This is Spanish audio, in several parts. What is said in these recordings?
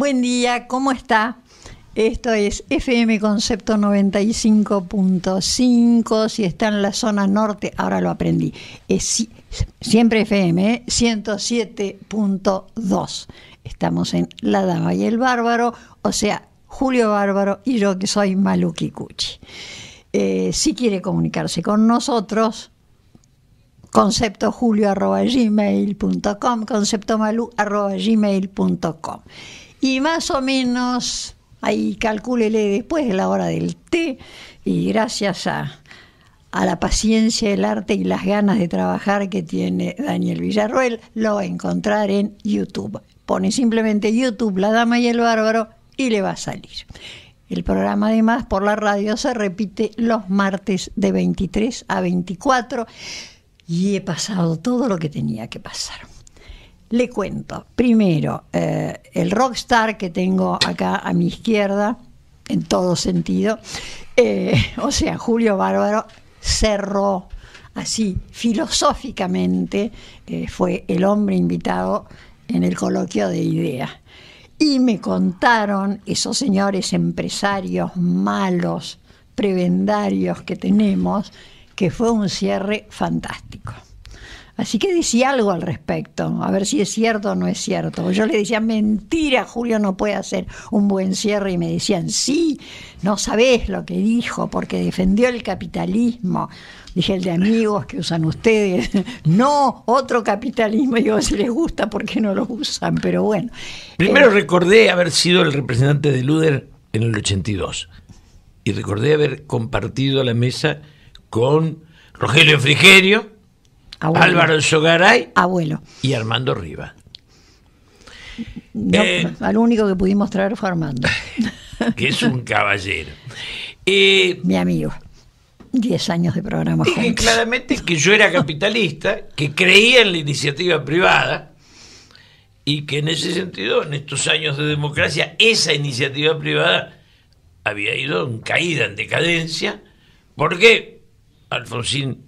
Buen día, ¿cómo está? Esto es FM Concepto 95.5. Si está en la zona norte, ahora lo aprendí. Es siempre FM, 107.2. Estamos en La Dama y el Bárbaro, o sea, Julio Bárbaro y yo que soy Malu Kikuchi. Si quiere comunicarse con nosotros, conceptojulio@gmail.com, conceptomalu@gmail.com. Y más o menos, ahí calcúlele después de la hora del té, y gracias a la paciencia, el arte y las ganas de trabajar que tiene Daniel Villarroel, lo va a encontrar en YouTube. Pone simplemente YouTube, La Dama y el Bárbaro, y le va a salir. El programa además por la radio se repite los martes de 23 a 24 y he pasado todo lo que tenía que pasar. Le cuento, primero, el rockstar que tengo acá a mi izquierda, en todo sentido, o sea, Julio Bárbaro, cerró así filosóficamente, fue el hombre invitado en el coloquio de ideas. Y me contaron esos señores empresarios malos, prebendarios que tenemos, que fue un cierre fantástico. Así que decía algo al respecto, a ver si es cierto o no es cierto. Yo le decía, mentira, Julio no puede hacer un buen cierre, y me decían, sí, no sabés lo que dijo, porque defendió el capitalismo. Dije, el de amigos que usan ustedes, no, otro capitalismo. Y digo, si les gusta, ¿por qué no lo usan? Pero bueno. Primero recordé haber sido el representante de Luder en el 82, y recordé haber compartido la mesa con Rogelio Frigerio, abuelo, Álvaro Sogaray, abuelo, y Armando Riva. No, al único que pudimos traer fue Armando. Que es un caballero. Mi amigo. 10 años de programa juntos. Dije claramente que yo era capitalista, que creía en la iniciativa privada, y que en ese sentido, en estos años de democracia, esa iniciativa privada había ido en caída, en decadencia, porque Alfonsín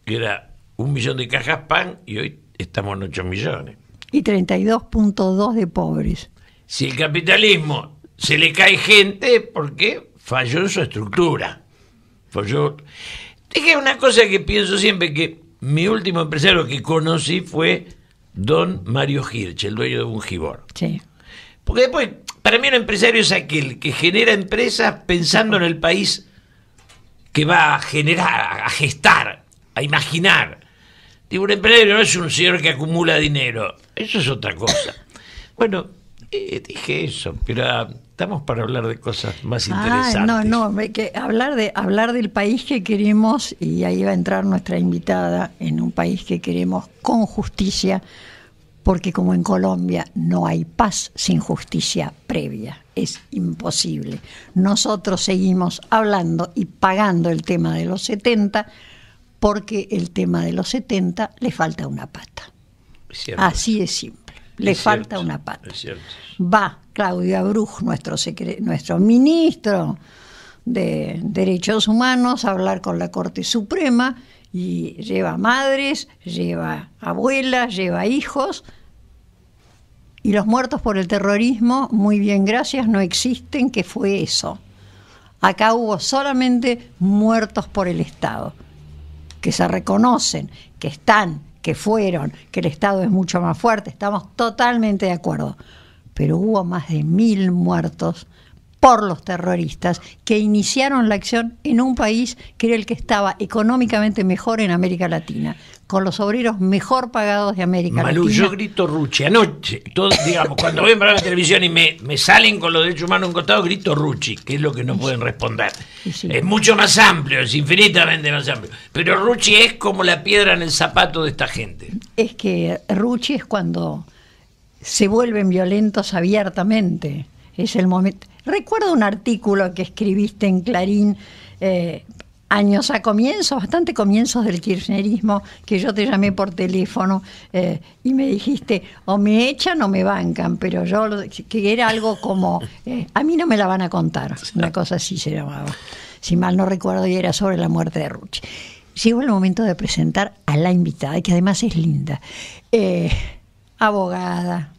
era 1 millón de cajas pan y hoy estamos en 8 millones. Y 32.2 de pobres. Si el capitalismo se le cae gente, ¿por qué? Falló en su estructura. Falló. Dije una cosa que pienso siempre, que mi último empresario que conocí fue don Mario Hirsch, el dueño de Bungibor. Sí. Porque después, para mí un empresario es aquel que genera empresas pensando en el país que va a generar, a gestar, a imaginar. Digo, un empresario no es un señor que acumula dinero, eso es otra cosa. Bueno, dije eso, pero estamos para hablar de cosas más interesantes. No, hay que hablar del país que queremos, y ahí va a entrar nuestra invitada, en un país que queremos con justicia, porque como en Colombia no hay paz sin justicia previa, es imposible. Nosotros seguimos hablando y pagando el tema de los 70, porque el tema de los 70 le falta una pata. Así es simple. Le falta una pata. Va Claudia Bruch, nuestro ministro de Derechos Humanos, a hablar con la Corte Suprema, y lleva madres, lleva abuelas, lleva hijos, y los muertos por el terrorismo, muy bien, gracias, no existen. ¿Qué fue eso? Acá hubo solamente muertos por el Estado, que se reconocen, que están, que fueron, que el Estado es mucho más fuerte, estamos totalmente de acuerdo, pero hubo más de 1000 muertos por los terroristas que iniciaron la acción en un país que era el que estaba económicamente mejor en América Latina, con los obreros mejor pagados de América Latina. Malu, yo grito Rucci anoche, digamos, cuando voy a ver la televisión y me salen con los derechos humanos en costado, grito Rucci, que es lo que no pueden responder. Sí. Es mucho más amplio, es infinitamente más amplio, pero Rucci es como la piedra en el zapato de esta gente. Es que Rucci es cuando se vuelven violentos abiertamente, es el momento. Recuerdo un artículo que escribiste en Clarín, años a comienzos, bastante comienzos del kirchnerismo, que yo te llamé por teléfono y me dijiste, o me echan o me bancan, pero yo, que era algo como, a mí no me la van a contar, una cosa así se llamaba, si mal no recuerdo, y era sobre la muerte de Rucci. Llegó el momento de presentar a la invitada, que además es linda, abogada,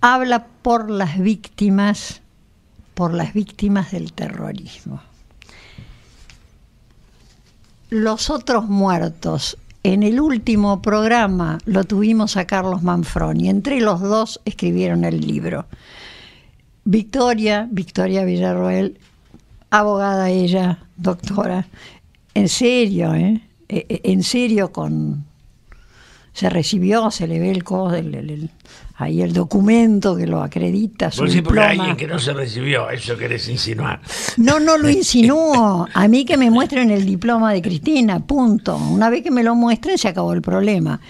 habla por las víctimas del terrorismo. Los otros muertos. En el último programa lo tuvimos a Carlos Manfroni. Entre los dos escribieron el libro. Victoria Villarroel, abogada ella, doctora. En serio, en serio, se recibió, se le ve ahí el documento que lo acredita, su diploma. Porque alguien que no se recibió, eso querés insinuar. No lo insinúo. A mí que me muestren el diploma de Cristina, punto. Una vez que me lo muestren, se acabó el problema.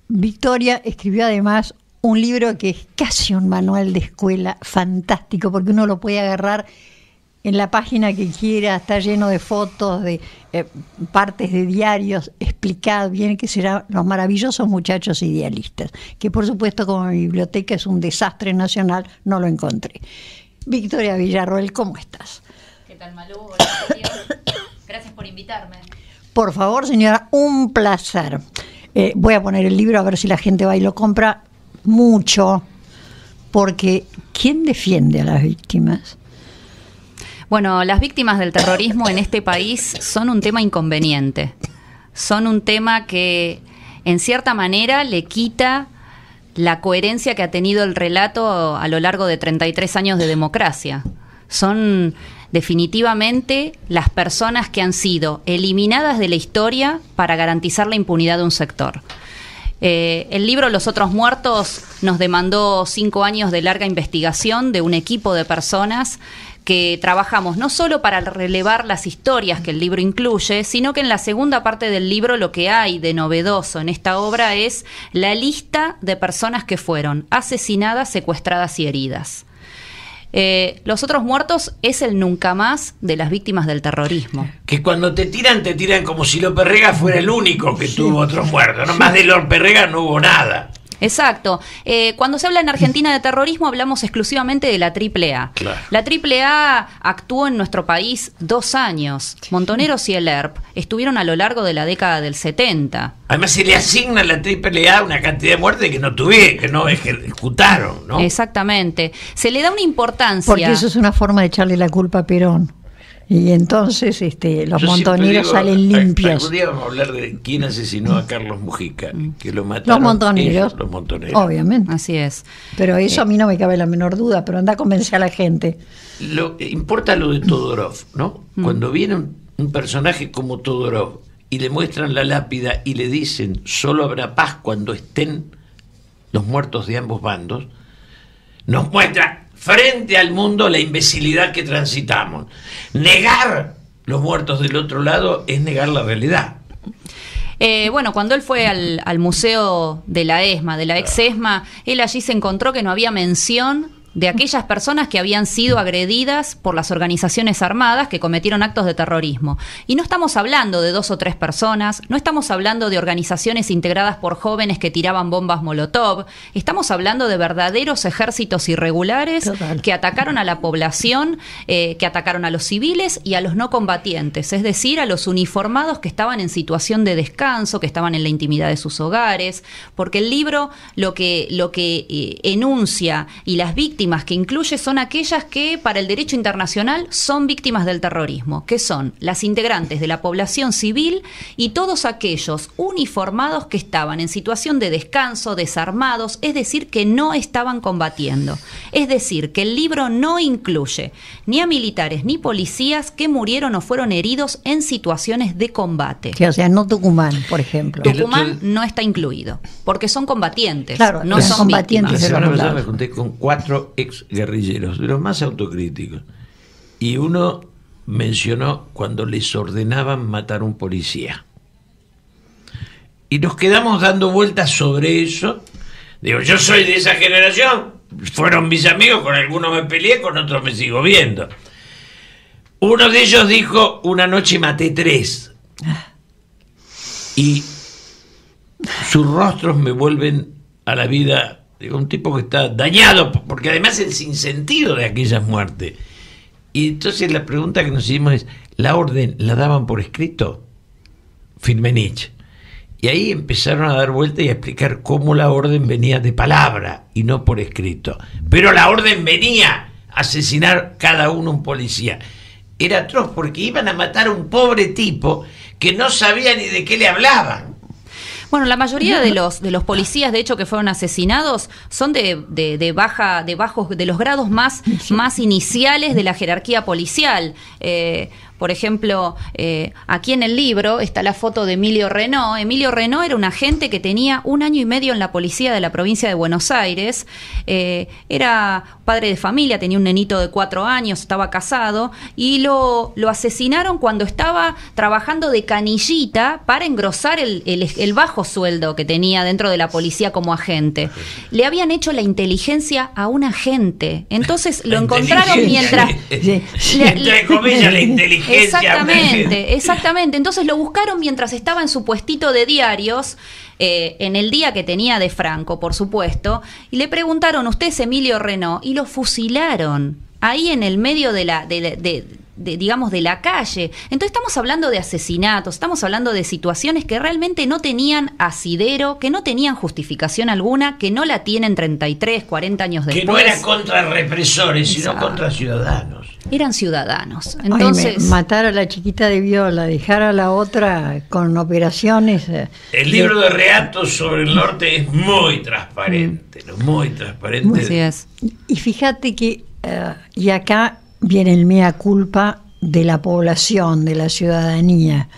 Victoria escribió además un libro que es casi un manual de escuela fantástico, porque uno lo puede agarrar en la página que quiera, está lleno de fotos, de partes de diarios, explicado bien que serán los maravillosos muchachos idealistas, que por supuesto como mi biblioteca es un desastre nacional, no lo encontré. Victoria Villarroel, ¿cómo estás? ¿Qué tal, Malú? Hola, Sergio. Gracias por invitarme. Por favor, señora, un placer. Voy a poner el libro a ver si la gente va y lo compra mucho, porque ¿quién defiende a las víctimas? Bueno, las víctimas del terrorismo en este país son un tema inconveniente. Son un tema que, en cierta manera, le quita la coherencia que ha tenido el relato a lo largo de 33 años de democracia. Son definitivamente las personas que han sido eliminadas de la historia para garantizar la impunidad de un sector. El libro Los Otros Muertos nos demandó 5 años de larga investigación de un equipo de personas que trabajamos no solo para relevar las historias que el libro incluye, sino que en la segunda parte del libro lo que hay de novedoso en esta obra es la lista de personas que fueron asesinadas, secuestradas y heridas. Los Otros Muertos es el nunca más de las víctimas del terrorismo. Que cuando te tiran como si López Rega fuera el único que tuvo otros muertos, ¿no? Más de López Rega no hubo nada. Exacto. Cuando se habla en Argentina de terrorismo hablamos exclusivamente de la AAA. Claro. La AAA actuó en nuestro país 2 años. Montoneros y el ERP estuvieron a lo largo de la década del 70. Además se le asigna a la AAA una cantidad de muertes que no ejecutaron, ¿no? Exactamente. Se le da una importancia. Porque eso es una forma de echarle la culpa a Perón. Y entonces los montoneros salen limpios. Algún día vamos a hablar de quién asesinó a Carlos Mujica, que lo mataron. Los montoneros. Los montoneros. Obviamente. Así es. Pero eso a mí no me cabe la menor duda, pero anda a convencer a la gente. Importa lo de Todorov, ¿no? Cuando viene un personaje como Todorov y le muestran la lápida y le dicen solo habrá paz cuando estén los muertos de ambos bandos, nos muestra frente al mundo la imbecilidad que transitamos. Negar los muertos del otro lado es negar la realidad. Bueno, cuando él fue al museo de la ESMA, de la ex-ESMA, él allí se encontró que no había mención de aquellas personas que habían sido agredidas por las organizaciones armadas que cometieron actos de terrorismo. Y no estamos hablando de 2 o 3 personas, no estamos hablando de organizaciones integradas por jóvenes que tiraban bombas Molotov, estamos hablando de verdaderos ejércitos irregulares que atacaron a la población, que atacaron a los civiles y a los no combatientes, es decir, a los uniformados que estaban en situación de descanso, que estaban en la intimidad de sus hogares, porque el libro lo que enuncia y las víctimas que incluye son aquellas que para el derecho internacional son víctimas del terrorismo, que son las integrantes de la población civil y todos aquellos uniformados que estaban en situación de descanso, desarmados, es decir, que no estaban combatiendo. Es decir, que el libro no incluye ni a militares ni policías que murieron o fueron heridos en situaciones de combate. Que, o sea, no Tucumán, por ejemplo. Tucumán no está incluido, porque son combatientes, claro, no son combatientes. víctimas. La semana pasada me junté con 4 ex guerrilleros, de los más autocríticos, y uno mencionó cuando les ordenaban matar a un policía, y nos quedamos dando vueltas sobre eso. Digo, yo soy de esa generación, fueron mis amigos, con algunos me peleé, con otros me sigo viendo. Uno de ellos dijo, una noche maté 3, y sus rostros me vuelven a la vida. Digo, un tipo que está dañado, porque además el sinsentido de aquellas muertes. Y entonces la pregunta que nos hicimos es, ¿la orden la daban por escrito? Firmenich. Y ahí empezaron a dar vuelta y a explicar cómo la orden venía de palabra y no por escrito. Pero la orden venía a asesinar cada uno un policía. Era atroz porque iban a matar a un pobre tipo que no sabía ni de qué le hablaban. Bueno, la mayoría de los policías, de hecho, que fueron asesinados, son de los grados más iniciales de la jerarquía policial. Por ejemplo, aquí en el libro está la foto de Emilio Renault. Emilio Renault era un agente que tenía 1 año y medio en la policía de la provincia de Buenos Aires. Era padre de familia, tenía un nenito de 4 años, estaba casado, y lo asesinaron cuando estaba trabajando de canillita para engrosar el bajo sueldo que tenía dentro de la policía como agente. Le habían hecho la inteligencia a un agente. Entonces lo encontraron mientras... Entre comillas, la inteligencia. Exactamente. Entonces lo buscaron mientras estaba en su puestito de diarios, en el día que tenía de Franco, por supuesto, y le preguntaron: ¿usted es Emilio Renault? Y lo fusilaron ahí en el medio de la calle. Entonces estamos hablando de asesinatos, estamos hablando de situaciones que realmente no tenían asidero, que no tenían justificación alguna, que no la tienen 33, 40 años después. Que no era contra represores, sino contra ciudadanos. Eran ciudadanos. Entonces, matar a la chiquita de Viola, dejar a la otra con operaciones. El libro de relatos sobre el norte es muy transparente, muy transparente. Así es. Y fíjate que, y acá viene el mea culpa de la población, de la ciudadanía.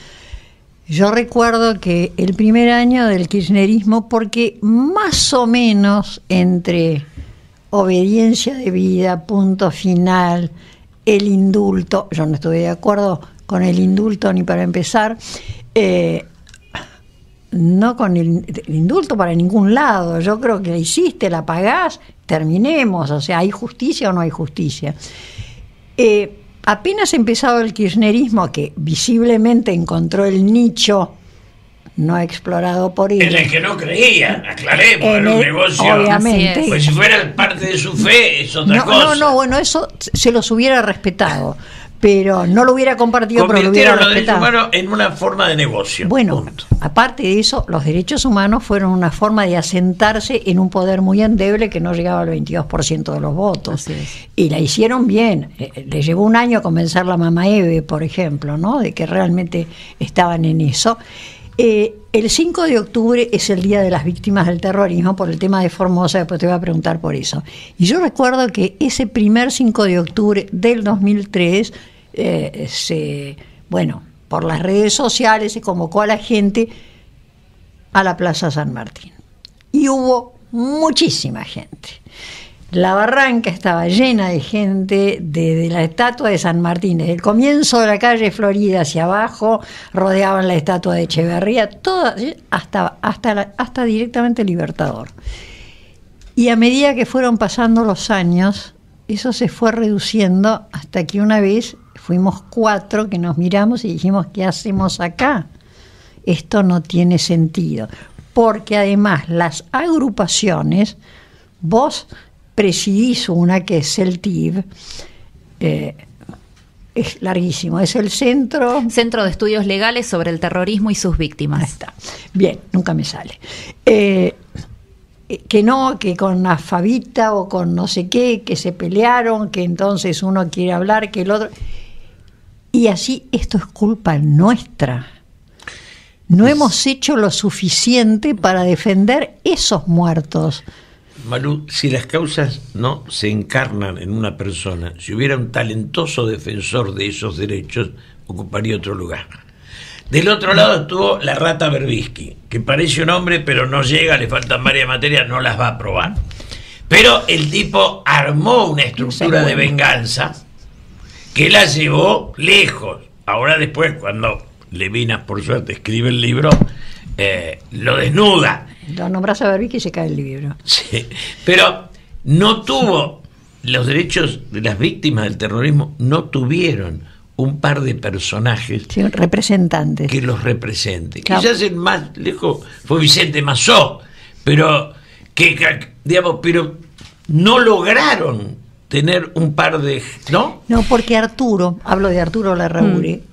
Yo recuerdo que el primer año del kirchnerismo, porque más o menos entre obediencia debida, punto final, el indulto, yo no estuve de acuerdo con el indulto ni para empezar, no con el indulto para ningún lado. Yo creo que la hiciste, la pagás, terminemos. O sea, ¿hay justicia o no hay justicia? Apenas empezado el kirchnerismo, que visiblemente encontró el nicho no explorado por él, en el que no creía, aclaremos, era un negocio. Obviamente. Pues si fuera parte de su fe, es otra cosa. No, bueno, eso se los hubiera respetado, pero no lo hubiera compartido, pero lo hubiera respetado. Convirtieron los derechos humanos en una forma de negocio. Bueno, punto. Aparte de eso, los derechos humanos fueron una forma de asentarse en un poder muy endeble que no llegaba al 22% de los votos. Y la hicieron bien. Le llevó 1 año a convencer la mamá Eve, por ejemplo, ¿no?, de que realmente estaban en eso. El 5 de octubre es el Día de las Víctimas del Terrorismo, por el tema de Formosa, después te voy a preguntar por eso. Y yo recuerdo que ese primer 5 de octubre del 2003, por las redes sociales se convocó a la gente a la Plaza San Martín. Y hubo muchísima gente. La Barranca estaba llena de gente, de la estatua de San Martín, desde el comienzo de la calle Florida hacia abajo, rodeaban la estatua de Echeverría, toda, hasta directamente Libertador. Y a medida que fueron pasando los años, eso se fue reduciendo hasta que una vez fuimos 4 que nos miramos y dijimos: ¿qué hacemos acá? Esto no tiene sentido. Porque además las agrupaciones, vos presidís una que es CELTIV, es larguísimo, es el Centro de Estudios Legales sobre el Terrorismo y sus Víctimas. Ahí está. Bien, nunca me sale. Que con la Fabita o con no sé qué, que se pelearon, que entonces uno quiere hablar, que el otro... Y así, esto es culpa nuestra. No hemos hecho lo suficiente para defender esos muertos. Malú, si las causas no se encarnan en una persona, si hubiera un talentoso defensor de esos derechos, ocuparía otro lugar. Del otro lado estuvo la rata Berbisky, que parece un hombre, pero no llega, le faltan varias materias, no las va a aprobar. Pero el tipo armó una estructura de venganza que la llevó lejos. Ahora después, cuando Levinas, por suerte, escribe el libro, lo desnuda. Lo nombras a Berbisky y se cae el libro. Sí, pero no tuvo los derechos de las víctimas del terrorismo, no tuvieron un par de personajes, sí, representantes, que los representen. Claro. Quizás el más lejos fue Vicente Massó, pero pero no lograron tener un par de... ¿No? No, porque Arturo, hablo de Arturo Larrauri,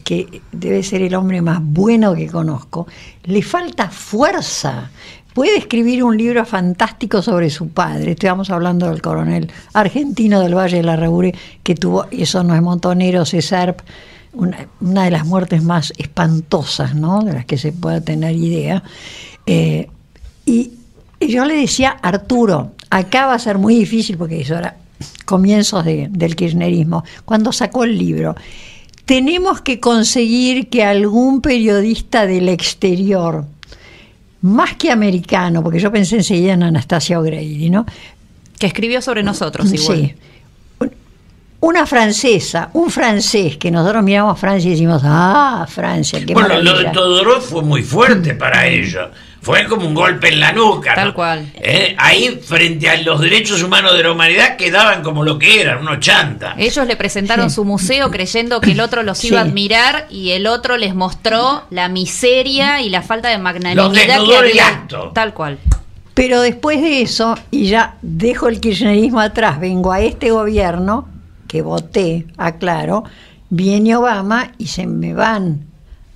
que debe ser el hombre más bueno que conozco, le falta fuerza. Puede escribir un libro fantástico sobre su padre. Estamos hablando del coronel argentino del Valle de Larrauri, que tuvo, y eso no es montonero, César, una de las muertes más espantosas, ¿no?, de las que se pueda tener idea. Y yo le decía, Arturo, acá va a ser muy difícil, porque eso era comienzos del kirchnerismo, cuando sacó el libro, tenemos que conseguir que algún periodista del exterior, más que americano, porque yo pensé enseguida en Anastasia O'Grady, ¿no?, que escribió sobre nosotros igual. Sí. Una francesa, un francés, que nosotros miramos a Francia y decimos, Francia, qué bueno, maravilla. lo de Todorov fue muy fuerte para ellos. Fue como un golpe en la nuca, Tal ¿no? cual. Ahí, frente a los derechos humanos de la humanidad, quedaban como lo que eran, unos chantas. Ellos le presentaron su museo creyendo que el otro los iba a admirar, y el otro les mostró la miseria y la falta de magnanimidad Los desnudó que en el había. acto. Tal cual. Pero después de eso, y ya dejo el kirchnerismo atrás, vengo a este gobierno, que voté, aclaro, viene Obama y se me van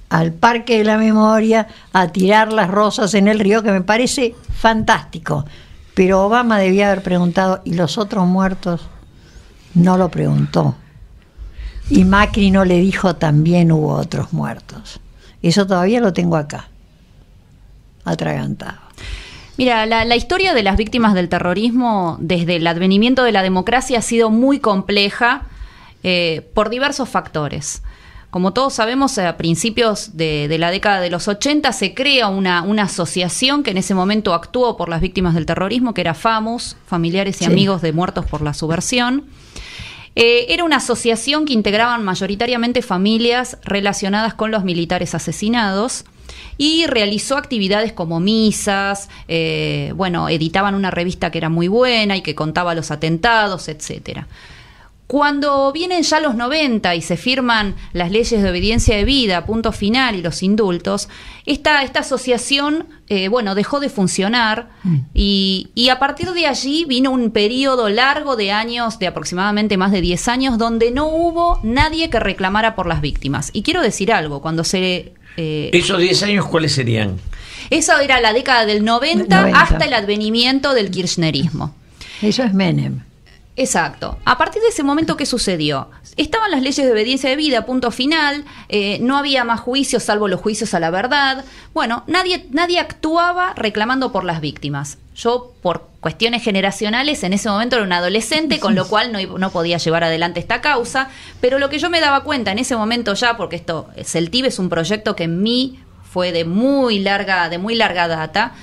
al Parque de la Memoria a tirar las rosas en el río, que me parece fantástico. Pero Obama debía haber preguntado, ¿y los otros muertos? No lo preguntó. Y Macri no le dijo, también hubo otros muertos. Eso todavía lo tengo acá, atragantado. Mira, la historia de las víctimas del terrorismo desde el advenimiento de la democracia ha sido muy compleja por diversos factores. Como todos sabemos, a principios de la década de los 80 se crea una asociación que en ese momento actuó por las víctimas del terrorismo, que era FAMUS, Familiares y Amigos de Muertos por la Subversión. Era una asociación que integraban mayoritariamente familias relacionadas con los militares asesinados, y realizó actividades como misas, editaban una revista que era muy buena y que contaba los atentados, etcétera. Cuando vienen ya los 90 y se firman las leyes de obediencia debida, punto final, y los indultos, esta asociación dejó de funcionar, y a partir de allí vino un periodo largo de años, de aproximadamente más de 10 años, donde no hubo nadie que reclamara por las víctimas. Y quiero decir algo, cuando se... ¿Esos 10 años cuáles serían? Eso era la década del 90 hasta el advenimiento del kirchnerismo. Eso es Menem. Exacto. A partir de ese momento, ¿qué sucedió? Estaban las leyes de obediencia debida, punto final, no había más juicios salvo los juicios a la verdad. Bueno, nadie actuaba reclamando por las víctimas. Yo, por cuestiones generacionales, en ese momento era un adolescente, con lo cual no podía llevar adelante esta causa, pero lo que yo me daba cuenta en ese momento ya, porque CELTIV es un proyecto que en mí fue de muy larga data,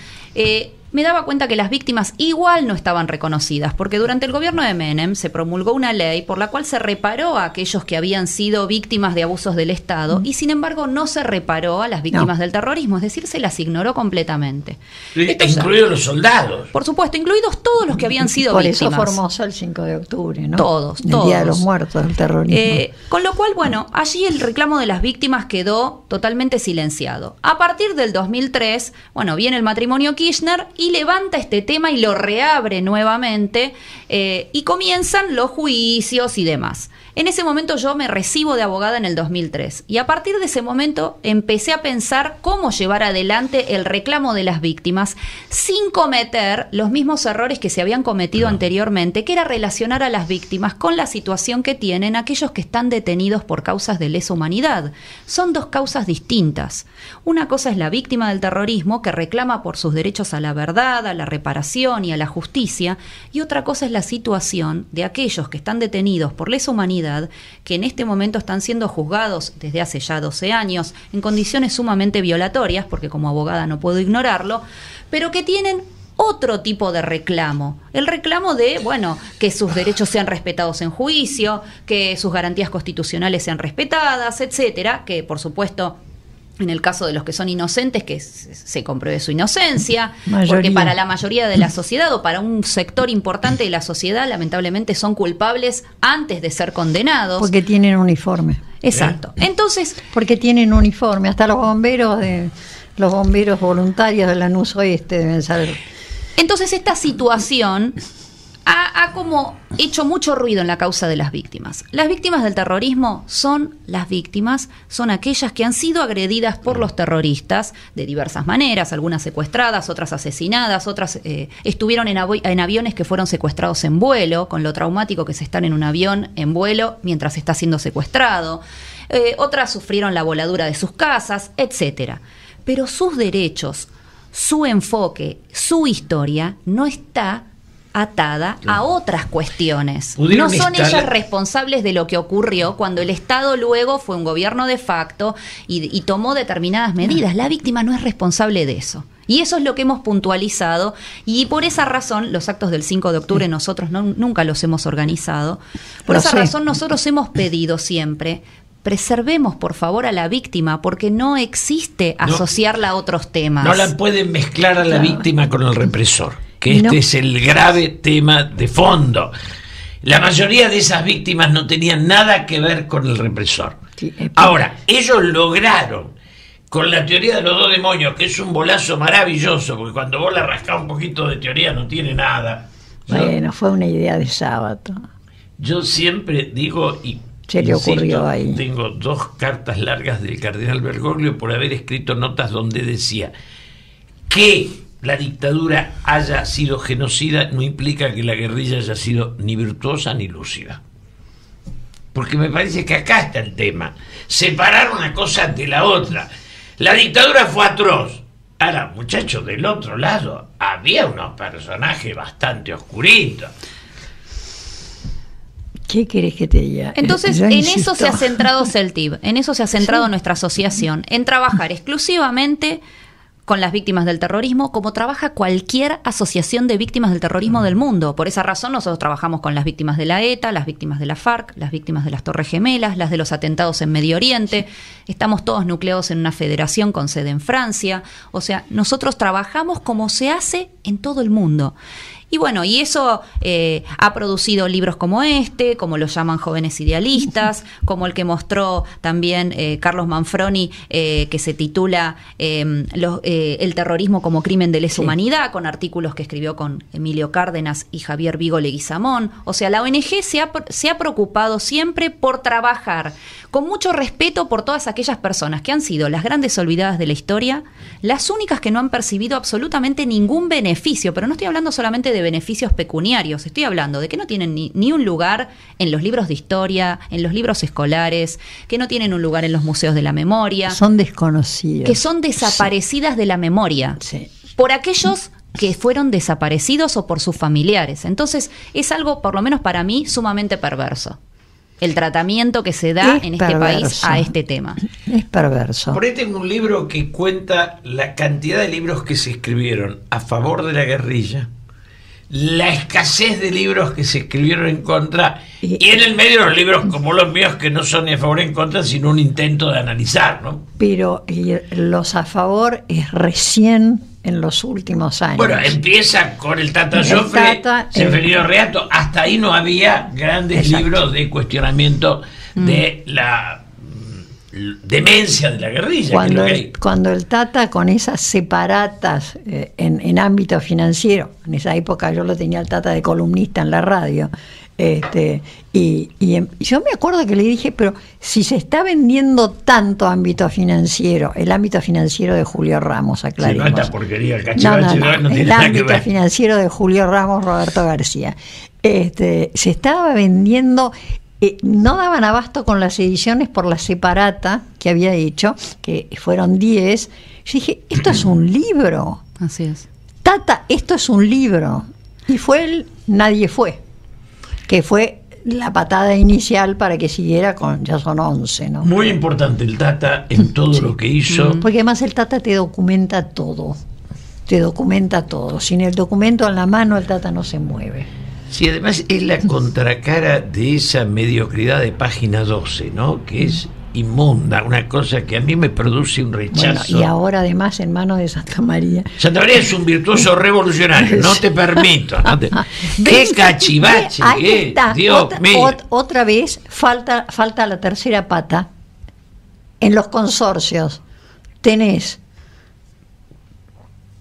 me daba cuenta que las víctimas igual no estaban reconocidas, porque durante el gobierno de Menem se promulgó una ley por la cual se reparó a aquellos que habían sido víctimas de abusos del Estado, y sin embargo no se reparó a las víctimas del terrorismo, es decir, se las ignoró completamente. Incluidos los soldados. Por supuesto, incluidos todos los que habían sido víctimas. Por eso Formosa el 5 de octubre, ¿no? Todos. El Día de los Muertos del terrorismo. Con lo cual, allí el reclamo de las víctimas quedó totalmente silenciado. A partir del 2003, viene el matrimonio Kirchner y levanta este tema y lo reabre nuevamente, y comienzan los juicios y demás. En ese momento yo me recibo de abogada en el 2003, y a partir de ese momento empecé a pensar cómo llevar adelante el reclamo de las víctimas sin cometer los mismos errores que se habían cometido anteriormente, que era relacionar a las víctimas con la situación que tienen aquellos que están detenidos por causas de lesa humanidad. Son dos causas distintas. Una cosa es la víctima del terrorismo, que reclama por sus derechos a la verdad, a la reparación y a la justicia, y otra cosa es la situación de aquellos que están detenidos por lesa humanidad, que en este momento están siendo juzgados desde hace ya 12 años en condiciones sumamente violatorias, porque como abogada no puedo ignorarlo, pero que tienen otro tipo de reclamo, el reclamo de, que sus derechos sean respetados en juicio, que sus garantías constitucionales sean respetadas, etcétera, que por supuesto, en el caso de los que son inocentes, que se compruebe su inocencia, porque para la mayoría de la sociedad, o para un sector importante de la sociedad, lamentablemente son culpables antes de ser condenados. Porque tienen uniforme. Exacto. Entonces, porque tienen uniforme, hasta los bomberos voluntarios de Lanús Oeste deben saber. Entonces esta situación ha como hecho mucho ruido en la causa de las víctimas. Las víctimas del terrorismo son las víctimas, son aquellas que han sido agredidas por los terroristas de diversas maneras, algunas secuestradas, otras asesinadas, otras estuvieron en aviones que fueron secuestrados en vuelo, con lo traumático que es estar en un avión en vuelo mientras está siendo secuestrado, otras sufrieron la voladura de sus casas, etcétera. Pero sus derechos, su enfoque, su historia no está atada a otras cuestiones. No son ellas responsables de lo que ocurrió cuando el Estado luego fue un gobierno de facto y tomó determinadas medidas. La víctima no es responsable de eso. Y eso es lo que hemos puntualizado, y por esa razón los actos del 5 de octubre nosotros nunca los hemos organizado. Por esa razón nosotros hemos pedido siempre: preservemos por favor a la víctima, porque no existe asociarla a otros temas. No la pueden mezclar a la víctima con el represor, que este es el grave tema de fondo. La mayoría de esas víctimas no tenían nada que ver con el represor. Ahora, ellos lograron, con la teoría de los dos demonios, que es un bolazo maravilloso, porque cuando vos la rascás un poquito de teoría no tiene nada. Bueno, fue una idea de Sábato. Yo siempre digo, y se le ocurrió ahí. Tengo 2 cartas largas del cardenal Bergoglio por haber escrito notas donde decía que la dictadura haya sido genocida no implica que la guerrilla haya sido ni virtuosa ni lúcida. Porque me parece que acá está el tema. Separar una cosa de la otra. La dictadura fue atroz. Ahora, muchachos, del otro lado había unos personajes bastante oscuritos. ¿Qué querés que te diga? Entonces, en eso se ha centrado CELTIB, en eso se ha centrado nuestra asociación, en trabajar exclusivamente con las víctimas del terrorismo, como trabaja cualquier asociación de víctimas del terrorismo del mundo. Por esa razón nosotros trabajamos con las víctimas de la ETA, las víctimas de la FARC, las víctimas de las Torres Gemelas, las de los atentados en Medio Oriente. Estamos todos nucleados en una federación con sede en Francia. O sea, nosotros trabajamos como se hace en todo el mundo. Y bueno, y eso ha producido libros como este, como lo llaman Jóvenes Idealistas, como el que mostró también Carlos Manfroni, que se titula El terrorismo como crimen de lesa humanidad, con artículos que escribió con Emilio Cárdenas y Javier Vigo Leguizamón. O sea, la ONG se ha preocupado siempre por trabajar con mucho respeto por todas aquellas personas que han sido las grandes olvidadas de la historia, las únicas que no han percibido absolutamente ningún beneficio, pero no estoy hablando solamente de beneficios pecuniarios, estoy hablando de que no tienen ni un lugar en los libros de historia, en los libros escolares, que no tienen un lugar en los museos de la memoria. Son desconocidas. Que son desaparecidas de la memoria. Sí. Por aquellos que fueron desaparecidos o por sus familiares. Entonces, es algo, por lo menos para mí, sumamente perverso. El tratamiento que se da en este país a este tema. Es perverso. Por ahí tengo un libro que cuenta la cantidad de libros que se escribieron a favor de la guerrilla, la escasez de libros que se escribieron en contra, y en el medio los libros como los míos que no son ni a favor ni en contra, sino un intento de analizar, ¿no? Pero los a favor es recién en los últimos años. Bueno, empieza con el Tata Joffre, Seferino Reato, hasta ahí no había grandes libros de cuestionamiento de la demencia de la guerrilla. Cuando el Tata, con esas separatas en ámbito financiero, en esa época yo lo tenía el Tata de columnista en la radio, y yo me acuerdo que le dije, pero si se está vendiendo tanto ámbito financiero, el ámbito financiero de Julio Ramos, aclaremos. Si no, esta porquería, el cachivache no tiene el nada ámbito que ver. Financiero de Julio Ramos, Roberto García. Se estaba vendiendo, no daban abasto con las ediciones por la separata que había hecho, que fueron 10. Yo dije, esto es un libro. Así es. Tata, esto es un libro. Y fue él, nadie fue. Que fue la patada inicial para que siguiera con, ya son 11, ¿no? Muy importante el Tata en todo lo que hizo. Porque además el Tata te documenta todo. Sin el documento en la mano el Tata no se mueve. Sí, además es la contracara de esa mediocridad de página 12, ¿no? Que es inmunda, una cosa que a mí me produce un rechazo. Bueno, y ahora además en manos de Santa María. Santa María es un virtuoso revolucionario, no te permito. ¡Qué cachivache! Ahí está. Dios mío. Otra vez falta la tercera pata. En los consorcios tenés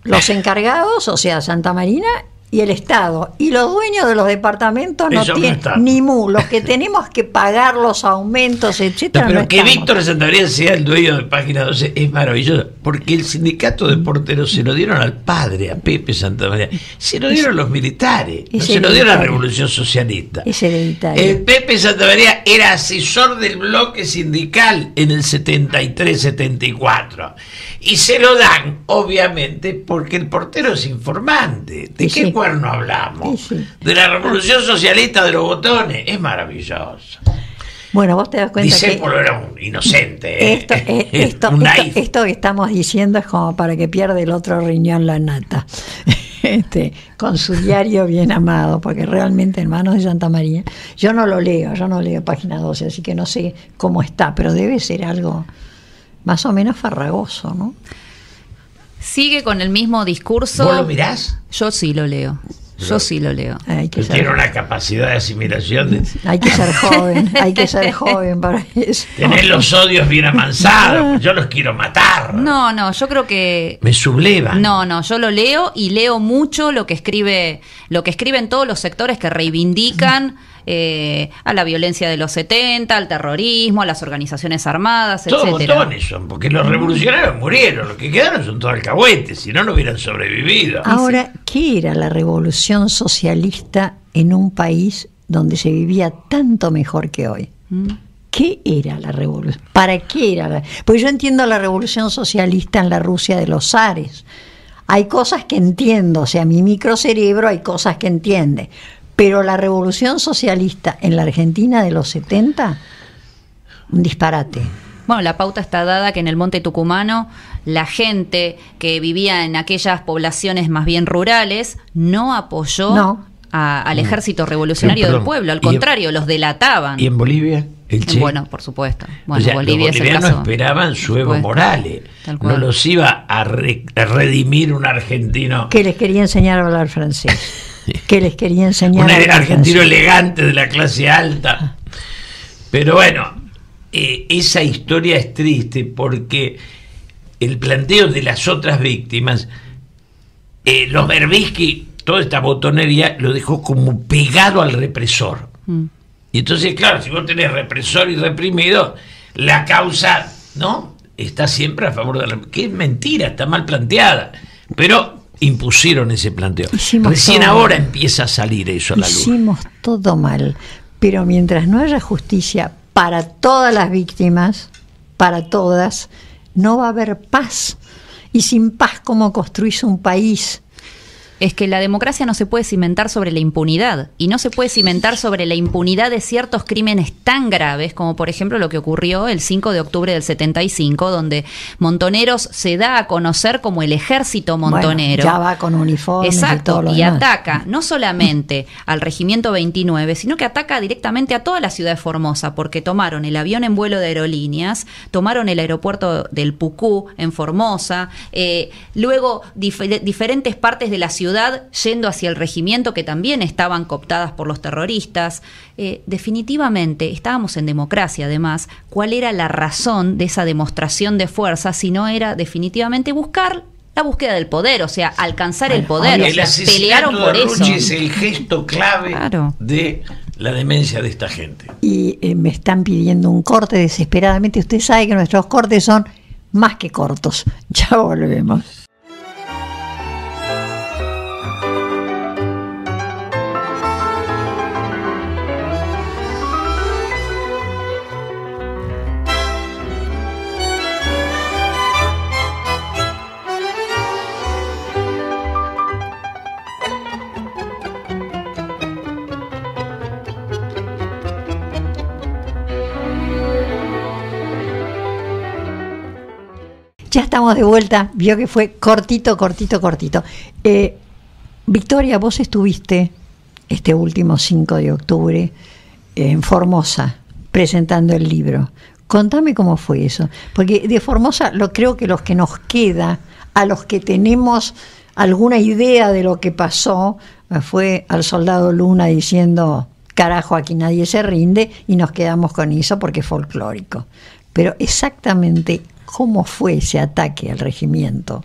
los encargados, o sea, Santa Marina, y el Estado. Y los dueños de los departamentos no Eso no tienen está. ni mu. Los que tenemos que pagar los aumentos, etcétera. Pero no que estamos. Víctor Santamaría sea el dueño de Página 12 es maravilloso, porque el sindicato de porteros se lo dieron al padre, a Pepe Santamaría, se lo dieron los militares, no es se lo dieron a la hereditario. Revolución Socialista. Es hereditario. El Pepe Santamaría era asesor del bloque sindical en el 73-74 y se lo dan, obviamente, porque el portero es informante. ¿De Sí, qué sí. cuerno hablamos? Sí, sí. De la Revolución Socialista de los botones. Es maravilloso. Bueno, vos te das cuenta que Discépolo era un inocente. Un naif. esto que estamos diciendo es como para que pierda el otro riñón la nata. Con su diario bien amado, porque realmente en manos de Santa María, yo no leo Página 12, así que no sé cómo está, pero debe ser algo más o menos farragoso, ¿no? Sigue con el mismo discurso. ¿Vos lo mirás? Yo sí lo leo. Yo sí lo leo. Hay que Tiene ser, una capacidad de asimilación. hay que ser joven para eso. Tener los odios bien amansados. Yo los quiero matar. No, yo creo que Me sublevan. No, yo lo leo y leo mucho lo que escriben todos los sectores que reivindican a la violencia de los 70, al terrorismo, a las organizaciones armadas, Todos etcétera. botones son, porque los revolucionarios murieron, los que quedaron son todos alcahuetes, si no, no hubieran sobrevivido. Ahora, ¿qué era la revolución socialista en un país donde se vivía tanto mejor que hoy? ¿Qué era la revolución? ¿Para qué era? Pues yo entiendo la revolución socialista en la Rusia de los zares. Hay cosas que entiendo, o sea, mi microcerebro hay cosas que entiende. Pero la revolución socialista en la Argentina de los 70, un disparate. Bueno, la pauta está dada que en el Monte Tucumano la gente que vivía en aquellas poblaciones más bien rurales no apoyó No. al ejército revolucionario Perdón. del pueblo, al Y en- contrario, los delataban. ¿Y en Bolivia? El Che. Bueno, por supuesto. Bueno, O sea, Bolivia los es el bolivianos caso. esperaban su Por Evo supuesto. Morales. Tal No cual. los iba a redimir un argentino. Que les quería enseñar a hablar francés. Que les quería enseñar Un a hablar argentino francés. elegante de la clase alta. Pero bueno, esa historia es triste porque el planteo de las otras víctimas, los Berbisky, toda esta botonería lo dejó como pegado al represor. Y entonces, claro, si vos tenés represor y reprimido, la causa, ¿no? Está siempre a favor de la... Que es mentira, está mal planteada. Pero impusieron ese planteo. Hicimos Recién todo. ahora empieza a salir eso a la luz. Hicimos todo mal, pero mientras no haya justicia para todas las víctimas, para todas, no va a haber paz. Y sin paz, ¿cómo construís un país? Es que la democracia no se puede cimentar sobre la impunidad, y no se puede cimentar sobre la impunidad de ciertos crímenes tan graves como por ejemplo lo que ocurrió el 5 de octubre del 75, donde Montoneros se da a conocer como el ejército montonero. Bueno, ya va con uniformes y todo Exacto, lo y demás. ataca no solamente al Regimiento 29, sino que ataca directamente a toda la ciudad de Formosa, porque tomaron el avión en vuelo de aerolíneas, tomaron el aeropuerto del Pucú en Formosa, luego diferentes partes de la ciudad yendo hacia el regimiento que también estaban cooptadas por los terroristas. Definitivamente estábamos en democracia, además. ¿Cuál era la razón de esa demostración de fuerza si no era definitivamente buscar la búsqueda del poder, o sea, alcanzar el poder? El O sea, asesinato pelearon por de eso. Rucci es el gesto clave Claro. de la demencia de esta gente. Y me están pidiendo un corte desesperadamente. Usted sabe que nuestros cortes son más que cortos. Ya volvemos. Ya estamos de vuelta. Vio que fue cortito. Victoria, vos estuviste este último 5 de octubre en Formosa presentando el libro. Contame cómo fue eso. Porque de Formosa creo que los que nos queda, a los que tenemos alguna idea de lo que pasó, fue al soldado Luna diciendo, carajo, aquí nadie se rinde, y nos quedamos con eso porque es folclórico. Pero exactamente, ¿cómo fue ese ataque al regimiento?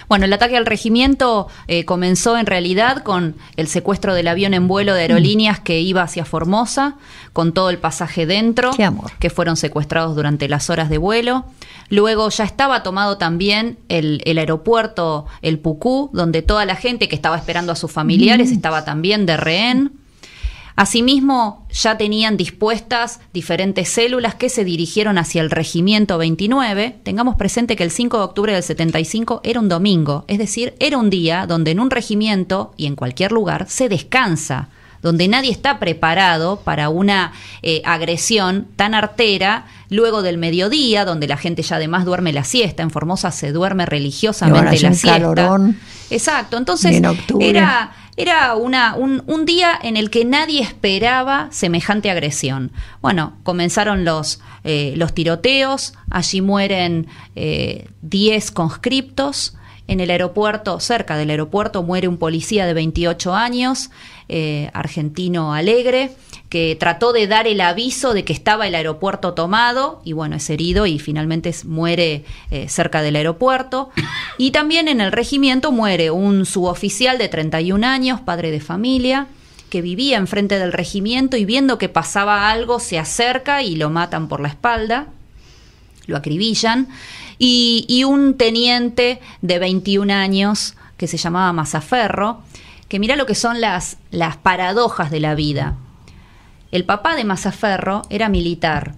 Bueno, el ataque al regimiento comenzó en realidad con el secuestro del avión en vuelo de Aerolíneas que iba hacia Formosa, con todo el pasaje dentro, ¡Qué amor! que fueron secuestrados durante las horas de vuelo. Luego ya estaba tomado también el aeropuerto, el Pucú, donde toda la gente que estaba esperando a sus familiares estaba también de rehén. Asimismo, ya tenían dispuestas diferentes células que se dirigieron hacia el Regimiento 29. Tengamos presente que el 5 de octubre del 75 era un domingo, es decir, era un día donde en un regimiento y en cualquier lugar se descansa, donde nadie está preparado para una agresión tan artera luego del mediodía, donde la gente ya además duerme la siesta. En Formosa se duerme religiosamente la siesta. Calorón. Exacto, entonces era un día en el que nadie esperaba semejante agresión. Bueno, comenzaron los tiroteos, allí mueren 10 conscriptos. En el aeropuerto, cerca del aeropuerto, muere un policía de 28 años, argentino alegre, que trató de dar el aviso de que estaba el aeropuerto tomado, y bueno, es herido y finalmente muere cerca del aeropuerto. Y también en el regimiento muere un suboficial de 31 años, padre de familia, que vivía enfrente del regimiento y viendo que pasaba algo se acerca y lo matan por la espalda, lo acribillan. Y un teniente de 21 años que se llamaba Mazzaferro, que mirá lo que son las paradojas de la vida. El papá de Mazzaferro era militar.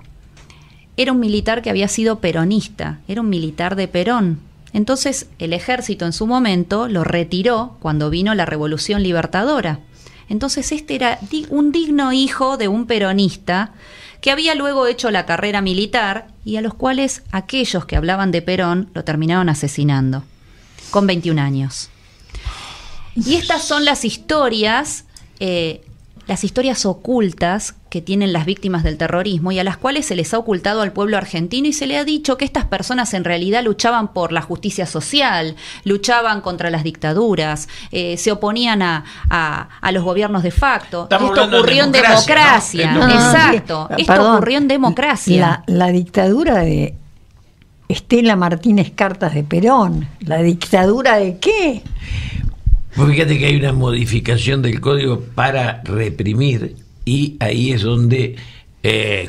Era un militar que había sido peronista, era un militar de Perón. Entonces el ejército en su momento lo retiró cuando vino la Revolución Libertadora. Entonces este era un digno hijo de un peronista que había luego hecho la carrera militar y a los cuales aquellos que hablaban de Perón lo terminaron asesinando con 21 años. Y estas son las historias ocultas que tienen las víctimas del terrorismo y a las cuales se les ha ocultado al pueblo argentino y se le ha dicho que estas personas en realidad luchaban por la justicia social, luchaban contra las dictaduras, se oponían a los gobiernos de facto. Estamos Esto ocurrió en democracia, ¿no? Exacto. Esto ocurrió en democracia. La dictadura de Estela Martínez Cartas de Perón. ¿La dictadura de qué? Pues fíjate que hay una modificación del código para reprimir y ahí es donde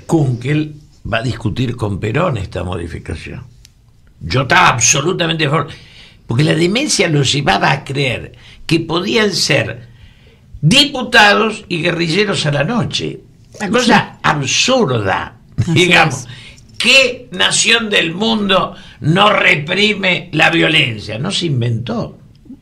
Kunkel va a discutir con Perón esta modificación. Yo estaba absolutamente a favor, porque la demencia los llevaba a creer que podían ser diputados y guerrilleros a la noche. Una cosa absurda, digamos. ¿Qué nación del mundo no reprime la violencia? No se inventó.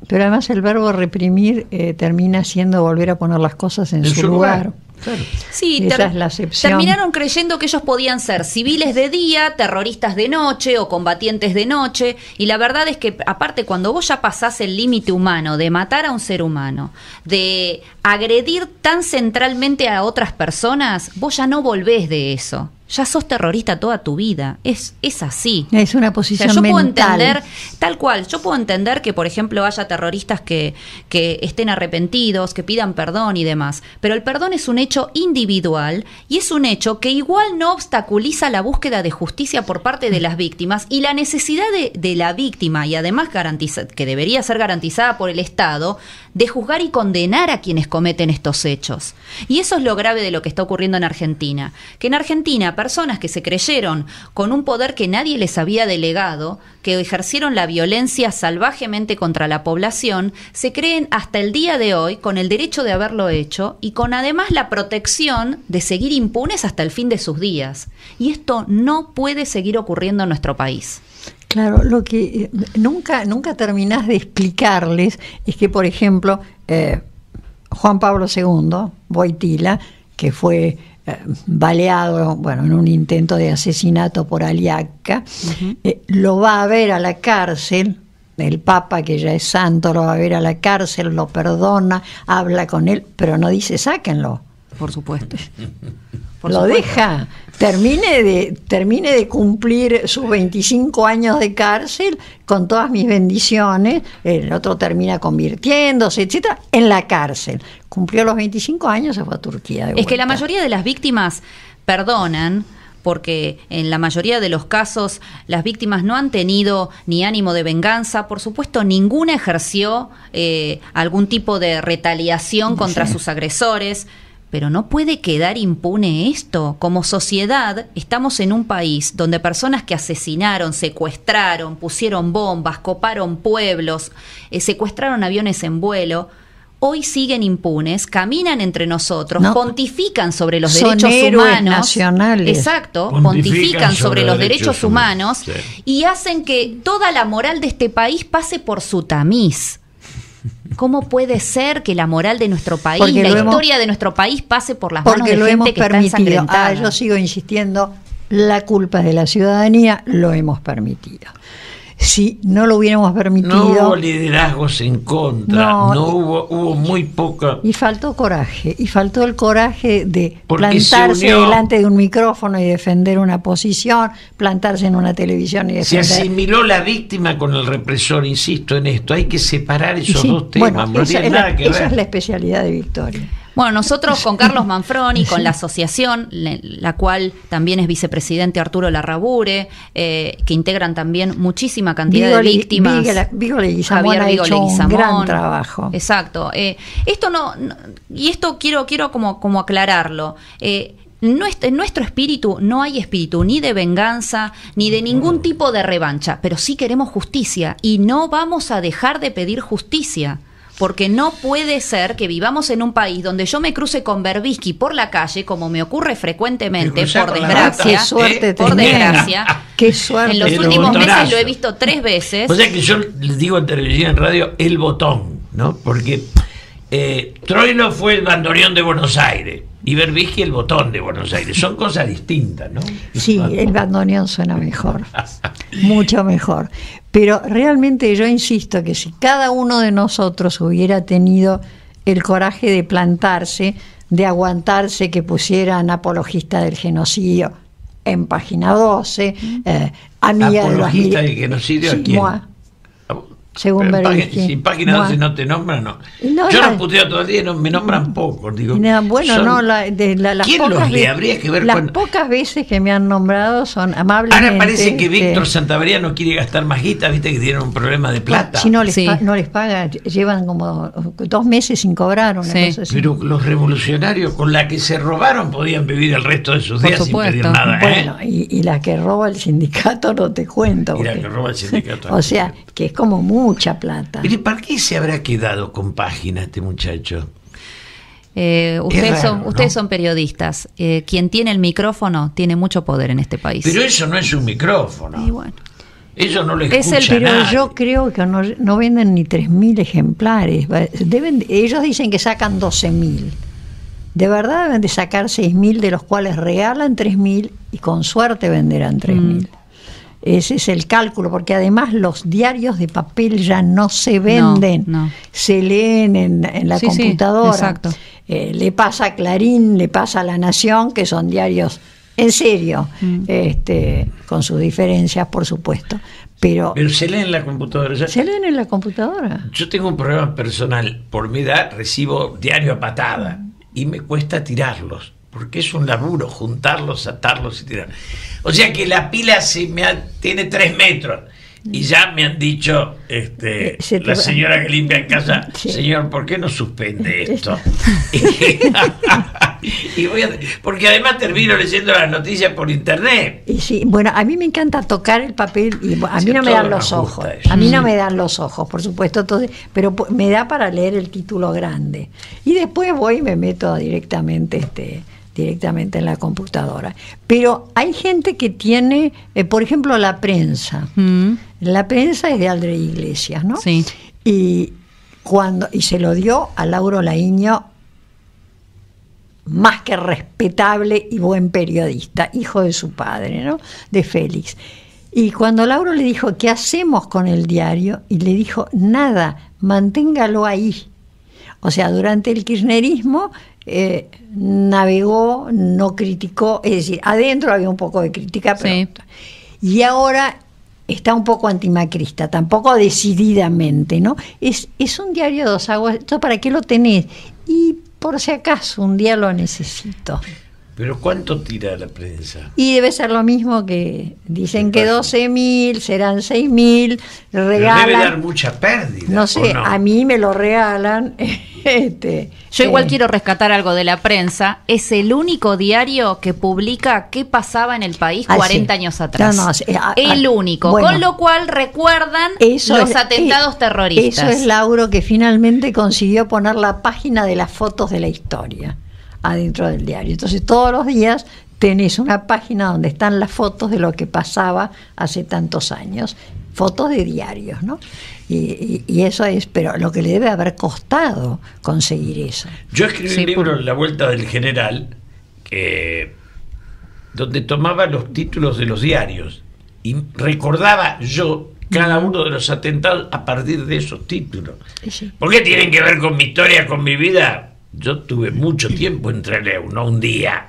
Pero además el verbo reprimir termina siendo volver a poner las cosas en su lugar. Claro. Sí, esa es la acepción. Terminaron creyendo que ellos podían ser civiles de día, terroristas de noche o combatientes de noche, y la verdad es que aparte cuando vos ya pasás el límite humano de matar a un ser humano, de agredir tan centralmente a otras personas, vos ya no volvés de eso. Ya sos terrorista toda tu vida. Es así. Es una posición yo mental. puedo entender, tal cual, yo puedo entender que, por ejemplo, haya terroristas que estén arrepentidos, que pidan perdón y demás. Pero el perdón es un hecho individual y es un hecho que igual no obstaculiza la búsqueda de justicia por parte de las víctimas y la necesidad de la víctima, y además que debería ser garantizada por el Estado, de juzgar y condenar a quienes cometen estos hechos. Y eso es lo grave de lo que está ocurriendo en Argentina. Que en Argentina personas que se creyeron con un poder que nadie les había delegado, que ejercieron la violencia salvajemente contra la población, se creen hasta el día de hoy con el derecho de haberlo hecho y con además la protección de seguir impunes hasta el fin de sus días. Y esto no puede seguir ocurriendo en nuestro país. Claro, lo que nunca terminás de explicarles es que, por ejemplo, Juan Pablo II, Wojtyła, que fue baleado, bueno, en un intento de asesinato por Aliaca, lo va a ver a la cárcel. El Papa, que ya es santo, lo va a ver a la cárcel, lo perdona, habla con él, pero no dice sáquenlo. Por supuesto. Lo deja, termine de cumplir sus 25 años de cárcel con todas mis bendiciones, el otro termina convirtiéndose, etcétera, en la cárcel. Cumplió los 25 años, se fue a Turquía de vuelta. Es que la mayoría de las víctimas perdonan porque en la mayoría de los casos las víctimas no han tenido ni ánimo de venganza, por supuesto ninguna ejerció algún tipo de retaliación contra sus agresores, pero no puede quedar impune esto. Como sociedad estamos en un país donde personas que asesinaron, secuestraron, pusieron bombas, coparon pueblos, secuestraron aviones en vuelo, hoy siguen impunes, caminan entre nosotros, pontifican sobre los derechos humanos nacionales. Exacto, pontifican sobre los derechos humanos, sí, y hacen que toda la moral de este país pase por su tamiz. ¿Cómo puede ser que la moral de nuestro país, la historia de nuestro país pase por las manos de gente que está ensangrentada? Yo sigo insistiendo, la culpa es de la ciudadanía, lo hemos permitido. Si no lo hubiéramos permitido... No hubo liderazgos en contra, hubo muy poca... Y faltó coraje, y faltó el coraje de plantarse delante de un micrófono y defender una posición, plantarse en una televisión y defender... Se asimiló la víctima con el represor, insisto en esto, hay que separar esos dos temas, bueno, no tiene nada que ver. Esa es la especialidad de Victoria. Bueno, nosotros con Carlos Manfroni, con la asociación, la cual también es vicepresidente Arturo Larrabure, que integran también muchísima cantidad de víctimas. Vigo Leguizamón ha hecho un gran trabajo. Exacto. Esto quiero como aclararlo. En nuestro espíritu no hay espíritu ni de venganza ni de ningún tipo de revancha, pero sí queremos justicia y no vamos a dejar de pedir justicia. Porque no puede ser que vivamos en un país donde yo me cruce con Berbisky por la calle, como me ocurre frecuentemente, por desgracia. Qué suerte por desgracia. Qué suerte. En los últimos meses lo he visto 3 veces. O sea que yo les digo en televisión, en radio, el botón, ¿no? Porque Troilo fue el bandoneón de Buenos Aires y Berbisky el botón de Buenos Aires. Son cosas distintas, ¿no? Sí, el bandoneón suena mejor. Mucho mejor. Pero realmente yo insisto que si cada uno de nosotros hubiera tenido el coraje de plantarse, de aguantarse que pusieran apologista del genocidio en página 12, amiga apologista del genocidio, ¿a quién? Según Berbisky. Si página 12 no te nombran, no. Yo los puteo todo el día y me nombran poco. Digo, las ¿quién pocas los lee? Habría que ver pocas veces que me han nombrado son amables. Ahora parece que Víctor Santavería no quiere gastar más guita, viste que tienen un problema de plata. Si no les paga, llevan como 2 meses sin cobrar una cosa así. Pero los revolucionarios con la que se robaron podían vivir el resto de sus días sin pedir nada. Bueno, y la que roba el sindicato no te cuento. Y la que roba el sindicato. O sea, que es como mucha plata. Pero ¿para qué se habrá quedado con página este muchacho? Ustedes son periodistas. Quien tiene el micrófono tiene mucho poder en este país. Pero eso no es un micrófono. Y bueno. Eso no lo escucha pero nadie. yo creo que no venden ni 3.000 ejemplares. Ellos dicen que sacan 12.000. De verdad deben de sacar 6.000, de los cuales regalan 3.000 y con suerte venderán 3.000. Ese es el cálculo, porque además los diarios de papel ya no se venden, se leen en la computadora. Sí, exacto. Le pasa a Clarín, le pasa a La Nación, que son diarios en serio, con sus diferencias, por supuesto. Pero se leen en la computadora. Se leen en la computadora. Yo tengo un problema personal. Por mi edad recibo diario a patada y me cuesta tirarlos, porque es un laburo juntarlos, atarlos y tirar. O sea que la pila tiene 3 metros y ya me han dicho la señora que limpia en casa, señor, ¿por qué no suspende esto? Porque además termino leyendo las noticias por internet. Y sí, bueno, a mí me encanta tocar el papel y a mí no me dan los ojos. A mí no me dan los ojos, por supuesto, pero me da para leer el título grande. Y después voy y me meto directamente en la computadora. Pero hay gente que tiene, por ejemplo, la prensa. La prensa es de Aldre Iglesias, ¿no? Sí. Y se lo dio a Lauro Laíño, más que respetable y buen periodista, hijo de su padre, ¿no? De Félix. Y cuando Lauro le dijo, ¿qué hacemos con el diario? Y le dijo, nada, manténgalo ahí. O sea, durante el kirchnerismo navegó, no criticó, es decir, adentro había un poco de crítica, pero y ahora está un poco antimacrista, tampoco decididamente, ¿no? Es un diario de 2 aguas. ¿Esto para qué lo tenés? Y por si acaso un día lo necesito. ¿Pero cuánto tira la prensa? Y debe ser lo mismo que dicen que 12.000, serán 6.000, regalan. Pero debe dar mucha pérdida. No sé, no? a mí me lo regalan. Yo igual quiero rescatar algo de la prensa. Es el único diario que publica qué pasaba en el país 40 años atrás. El único. Bueno, con lo cual recuerdan los atentados terroristas. Eso es Lauro, que finalmente consiguió poner la página de las fotos de la historia adentro del diario. Entonces todos los días tenés una página donde están las fotos de lo que pasaba hace tantos años, fotos de diarios, ¿no? Y eso es, pero lo que le debe haber costado conseguir eso. Yo escribí un libro, La Vuelta del General, donde tomaba los títulos de los diarios y recordaba yo cada uno de los atentados a partir de esos títulos. Sí. ¿Por qué tienen que ver con mi historia, con mi vida? Yo tuve mucho tiempo en Trelew, no un día.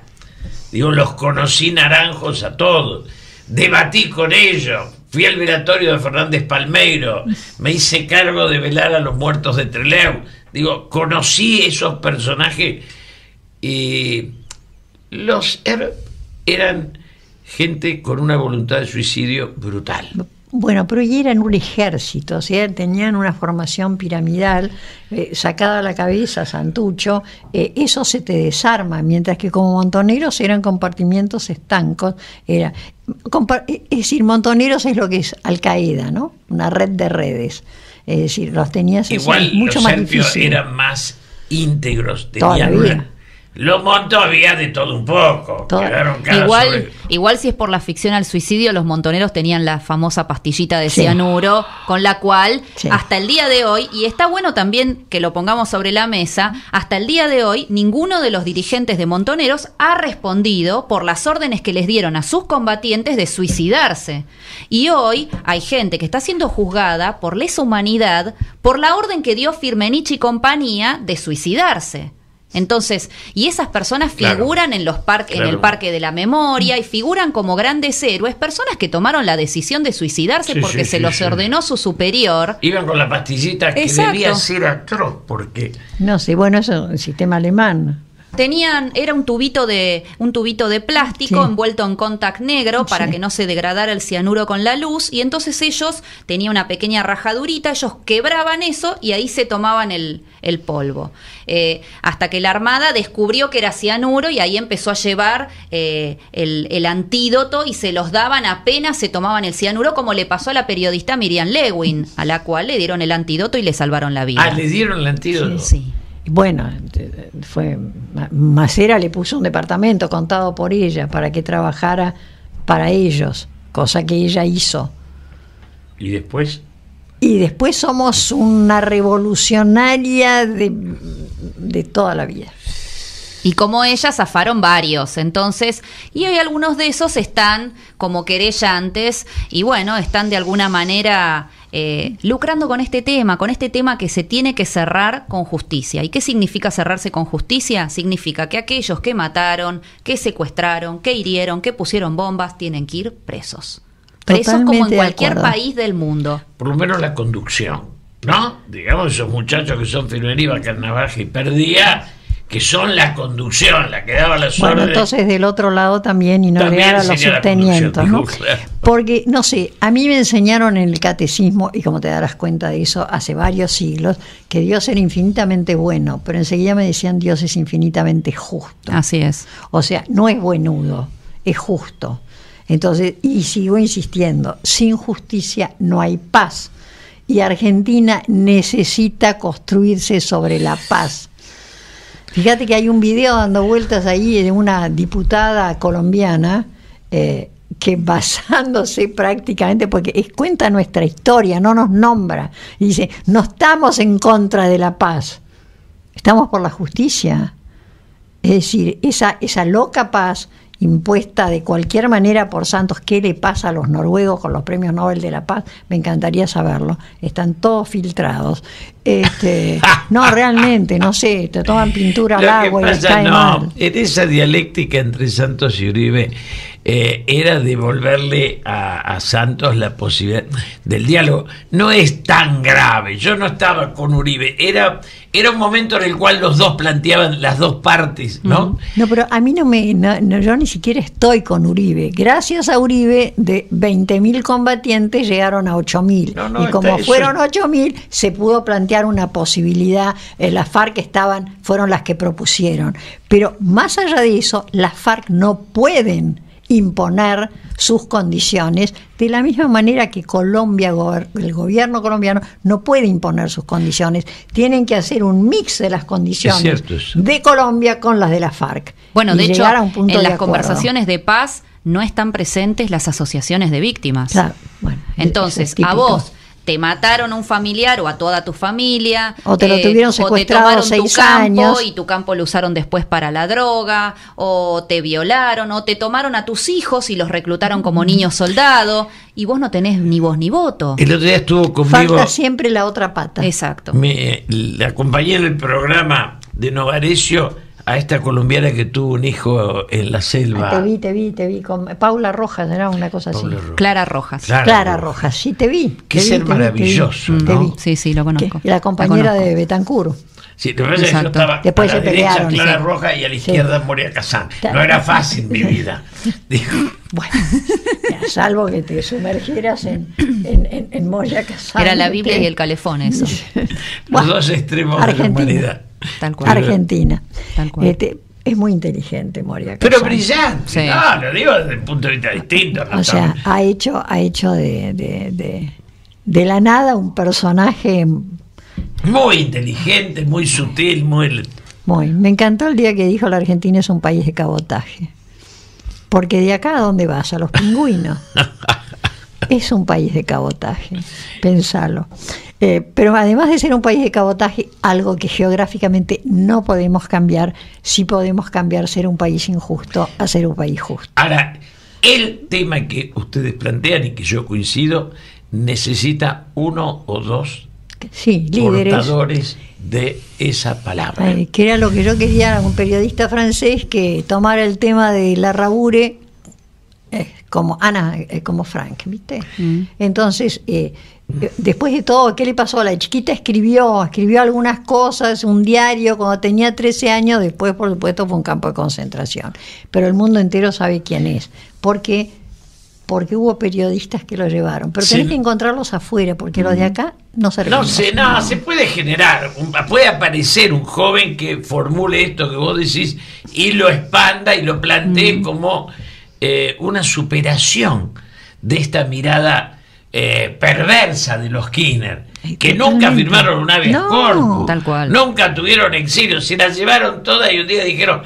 Digo, los conocí naranjos a todos, debatí con ellos, fui al velatorio de Fernández Palmeiro, me hice cargo de velar a los muertos de Trelew. Digo, conocí esos personajes y eran gente con una voluntad de suicidio brutal. Bueno, pero y eran un ejército, o sea, tenían una formación piramidal, sacada a la cabeza, Santucho, eso se te desarma, mientras que como montoneros eran compartimientos estancos, es decir, montoneros es lo que es Al Qaeda, ¿no? Una red de redes, es decir, los tenías igual mucho los más serbios difícil. Eran más íntegros, Todavía. Los montos había de todo un poco. Igual si es por la ficción al suicidio, los montoneros tenían la famosa pastillita de cianuro, con la cual hasta el día de hoy, y está bueno también que lo pongamos sobre la mesa, hasta el día de hoy ninguno de los dirigentes de montoneros ha respondido por las órdenes que les dieron a sus combatientes de suicidarse. Y hoy hay gente que está siendo juzgada por lesa humanidad por la orden que dio Firmenich y compañía de suicidarse. Entonces, y esas personas figuran en los en el Parque de la Memoria y figuran como grandes héroes, personas que tomaron la decisión de suicidarse porque se los ordenó su superior. Iban con la pastillita que debía ser atroz, porque no sé, bueno, eso es el sistema alemán. Era un tubito de plástico envuelto en contact negro para que no se degradara el cianuro con la luz, y entonces ellos tenían una pequeña rajadurita, ellos quebraban eso y ahí se tomaban el polvo. Hasta que la Armada descubrió que era cianuro y ahí empezó a llevar el antídoto y se los daban apenas se tomaban el cianuro, como le pasó a la periodista Miriam Lewin, a la cual le dieron el antídoto y le salvaron la vida. ¿Le dieron el antídoto? Sí. Bueno, Macera le puso un departamento contado por ella para que trabajara para ellos, cosa que ella hizo. ¿Y después? Y después somos una revolucionaria de toda la vida. Y como ella zafaron varios, entonces, y hoy algunos de esos están como querellantes y bueno, están de alguna manera lucrando con este tema que se tiene que cerrar con justicia. ¿Y qué significa cerrarse con justicia? Significa que aquellos que mataron, que secuestraron, que hirieron, que pusieron bombas, tienen que ir presos. Presos como en cualquier país del mundo. Por lo menos la conducción, ¿no? Digamos, esos muchachos que son Firmenich, Carnavaja y Perdía, que son la conducción, la que daba las órdenes. Bueno, entonces del otro lado también ignorar a los subtenientes, ¿no? Claro. Porque, no sé, a mí me enseñaron en el catecismo, y como te darás cuenta de eso, hace varios siglos, que Dios era infinitamente bueno, pero enseguida me decían Dios es infinitamente justo. Así es. O sea, no es buenudo, es justo. Entonces, y sigo insistiendo, sin justicia no hay paz. Y Argentina necesita construirse sobre la paz. Fíjate que hay un video dando vueltas ahí de una diputada colombiana que basándose prácticamente, porque cuenta nuestra historia, no nos nombra, y dice, no estamos en contra de la paz, estamos por la justicia. Es decir, esa loca paz impuesta de cualquier manera por Santos. ¿Qué le pasa a los noruegos con los premios Nobel de la Paz? Me encantaría saberlo. Están todos filtrados. No, realmente, no sé, te toman pintura al agua y les cae mal. En esa dialéctica entre Santos y Uribe, era devolverle a Santos la posibilidad del diálogo. No es tan grave, yo no estaba con Uribe, era un momento en el cual los dos planteaban las dos partes, ¿no? No, pero a mí yo ni siquiera estoy con Uribe. Gracias a Uribe, de 20.000 combatientes llegaron a 8.000. Y como fueron 8.000, se pudo plantear una posibilidad. Las FARC fueron las que propusieron. Pero más allá de eso, las FARC no pueden imponer sus condiciones, de la misma manera que el gobierno colombiano no puede imponer sus condiciones. Tienen que hacer un mix de las condiciones de Colombia con las de la FARC. Bueno, de hecho, en las conversaciones de paz no están presentes las asociaciones de víctimas. Claro, bueno, entonces, a vos te mataron a un familiar o a toda tu familia, o te lo tuvieron secuestrado, o te tomaron 6 años y tu campo lo usaron después para la droga, o te violaron, o te tomaron a tus hijos y los reclutaron como niños soldado, y vos no tenés ni voz ni voto. El otro día estuvo conmigo. Falta siempre la otra pata. Exacto. La acompañé en el programa de Novarecio a esta colombiana que tuvo un hijo en la selva. Te vi con Paula Rojas, era una cosa así. Clara Rojas. Clara Rojas, sí, te vi. Qué ser maravilloso, ¿no? Sí, lo conozco. La compañera de Betancur. Sí, lo que pasa es que yo estaba después a la derecha pelearon, Clara Rojas y a la izquierda Moria Kazán. No era fácil mi vida. Dijo. Bueno, salvo que te sumergieras en Moria Kazán. Era la Biblia y el calefón, eso. Los dos extremos de la humanidad. Tal cual. Argentina. Tal cual. Es muy inteligente Moria Kazán. Pero brillante. Sí. No, lo digo desde el punto de vista distinto. O sea, ha hecho de la nada un personaje muy inteligente, muy sutil, me encantó el día que dijo la Argentina es un país de cabotaje. Porque de acá a dónde vas, a los pingüinos. Es un país de cabotaje, pensalo. Pero además de ser un país de cabotaje, algo que geográficamente no podemos cambiar, sí podemos cambiar ser un país injusto a ser un país justo. Ahora, el tema que ustedes plantean y que yo coincido, necesita uno o dos líderes portadores de esa palabra. Que era lo que yo quería, un periodista francés que tomara el tema de la Rabure como Ana, como Frank, ¿viste? Entonces, después de todo, ¿qué le pasó? La chiquita escribió algunas cosas, un diario cuando tenía 13 años, después por supuesto fue un campo de concentración. Pero el mundo entero sabe quién es, porque hubo periodistas que lo llevaron. Pero tenés que encontrarlos afuera, porque los de acá no se reconocen. No, se puede generar, puede aparecer un joven que formule esto que vos decís y lo expanda y lo plantee como una superación de esta mirada perversa de los Kirchner, que nunca firmaron un habeas corpus, tal cual. Nunca tuvieron exilio, se las llevaron todas y un día dijeron,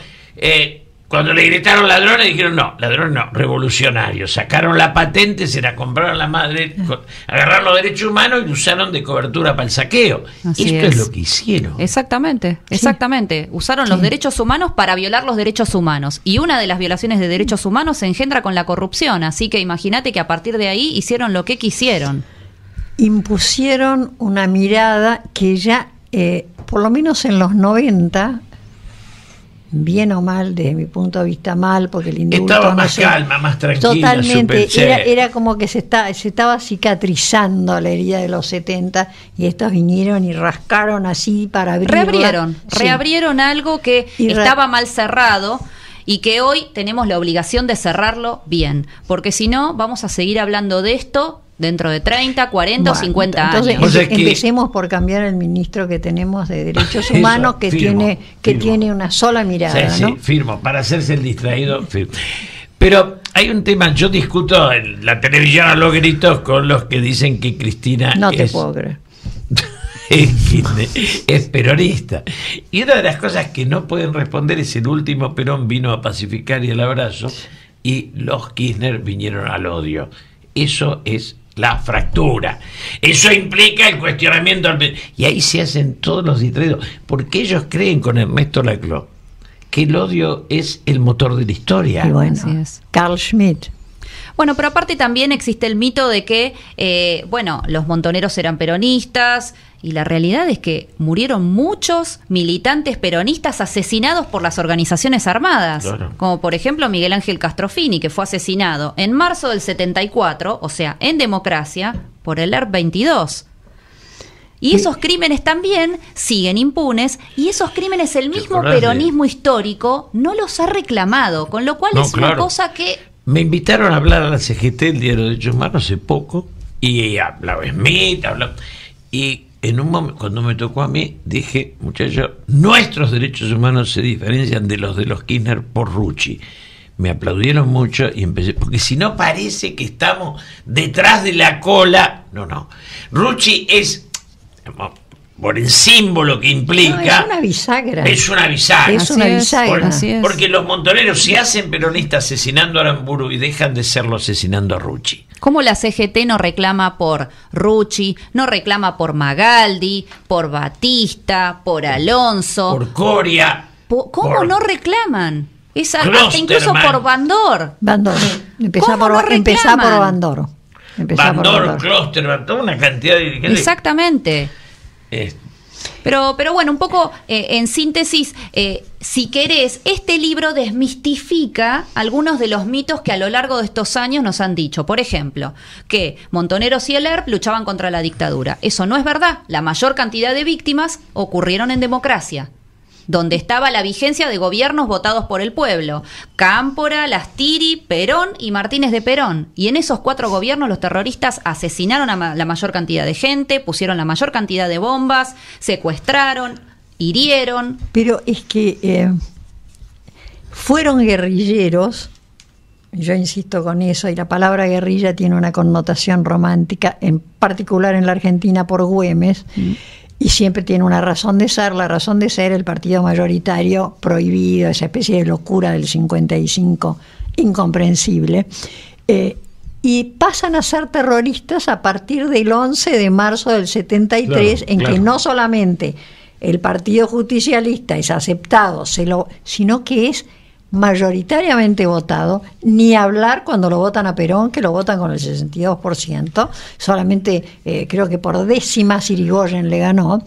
cuando le gritaron ladrones, dijeron no, revolucionarios, sacaron la patente, se la compraron la madre, agarraron los derechos humanos y lo usaron de cobertura para el saqueo. Esto es lo que hicieron. Exactamente. Usaron los derechos humanos para violar los derechos humanos, y una de las violaciones de derechos humanos se engendra con la corrupción, así que imagínate que a partir de ahí hicieron lo que quisieron. Impusieron una mirada que ya, por lo menos en los 90, bien o mal, desde mi punto de vista mal, porque el indulto estaba más calma, más tranquila. Totalmente, era como que se estaba cicatrizando la herida de los 70 y estos vinieron y rascaron así para abrirla. Reabrieron algo que estaba mal cerrado y que hoy tenemos la obligación de cerrarlo bien, porque si no vamos a seguir hablando de esto dentro de 30, 40 o 50 años. Entonces empecemos por cambiar el ministro que tenemos de Derechos Humanos, que tiene una sola mirada. Sí, ¿no? Firmo, para hacerse el distraído, firmo. Pero hay un tema, yo discuto en la televisión a los gritos con los que dicen que Cristina no te puedo creer. es peronista. Y una de las cosas que no pueden responder es el último Perón vino a pacificar y el abrazo, y los Kirchner vinieron al odio. Eso es la fractura. Eso implica el cuestionamiento. Y ahí se hacen todos los distraídos, porque ellos creen con Ernesto Laclau que el odio es el motor de la historia. Y bueno, Carl Schmitt. Bueno, pero aparte también existe el mito de que, los montoneros eran peronistas, y la realidad es que murieron muchos militantes peronistas asesinados por las organizaciones armadas, Claro. como por ejemplo Miguel Ángel Castrofini, que fue asesinado en marzo del 74, o sea, en democracia, por el ERP 22. Y esos crímenes también siguen impunes, y esos crímenes el mismo acordás de- peronismo histórico no los ha reclamado, con lo cual No, es una claro. cosa que... Me invitaron a hablar a la CGT, el Diario de Derechos Humanos, hace poco, y hablaba Smith, y en un momento, cuando me tocó a mí, dije, muchachos, nuestros derechos humanos se diferencian de los Kirchner por Rucci. Me aplaudieron mucho y empecé, porque si no parece que estamos detrás de la cola. No. Rucci es, por el símbolo que implica, No, es una bisagra. Es una bisagra. Es una bisagra. así es. Porque los montoneros se hacen peronistas asesinando a Aramburu y dejan de serlo asesinando a Rucci. ¿Cómo la CGT no reclama por Rucci, no reclama por Magaldi, por Batista, por Alonso? Por Coria. ¿Cómo por- no reclaman? Hasta Klosterman. incluso por Bandor. Bandor. Empezá ¿Cómo no empezá por reclaman? Bandor. Empezá por Bandor, Bandor. Klosterman, toda una cantidad de dirigentes. Exactamente. Eh, Pero bueno, un poco en síntesis, si querés, este libro desmistifica algunos de los mitos que a lo largo de estos años nos han dicho. Por ejemplo, que Montoneros y el ERP luchaban contra la dictadura. Eso no es verdad. La mayor cantidad de víctimas ocurrieron en democracia, donde estaba la vigencia de gobiernos votados por el pueblo: Cámpora, Lastiri, Perón y Martínez de Perón. Y en esos 4 gobiernos los terroristas asesinaron a la mayor cantidad de gente, pusieron la mayor cantidad de bombas, secuestraron, hirieron. Pero es que fueron guerrilleros, yo insisto con eso, y la palabra guerrilla tiene una connotación romántica, en particular en la Argentina por Güemes, y siempre tiene una razón de ser. La razón de ser, el partido mayoritario prohibido, esa especie de locura del 55 incomprensible, y pasan a ser terroristas a partir del 11 de marzo del 73, Claro, en claro. que no solamente el Partido Justicialista es aceptado, sino que es mayoritariamente votado, ni hablar cuando lo votan a Perón, que lo votan con el 62%, solamente creo que por décimas Irigoyen le ganó.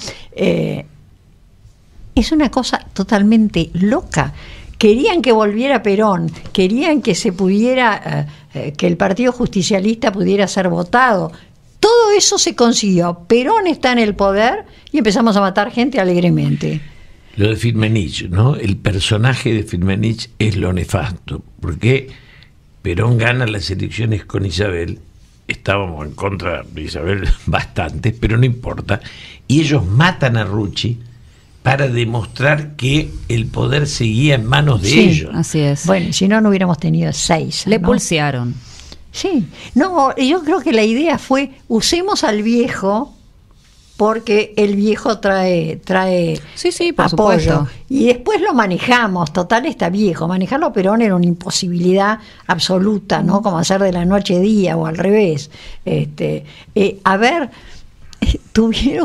Es una cosa totalmente loca. Querían que volviera Perón, querían que se pudiera, que el Partido Justicialista pudiera ser votado. Todo eso se consiguió. Perón está en el poder y empezamos a matar gente alegremente. Lo de Firmenich, ¿no? El personaje de Firmenich es lo nefasto, porque Perón gana las elecciones con Isabel, estábamos en contra de Isabel bastante, pero no importa, y ellos matan a Rucci para demostrar que el poder seguía en manos de Sí, ellos. Así es. Bueno, si no, no hubiéramos tenido 6. Le ¿no? pulsearon. Sí, no, yo creo que la idea fue, usemos al viejo, porque el viejo trae Sí, por apoyo. supuesto. Y después lo manejamos, total está viejo. Manejarlo a Perón era una imposibilidad absoluta, ¿no? Como hacer de la noche día o al revés.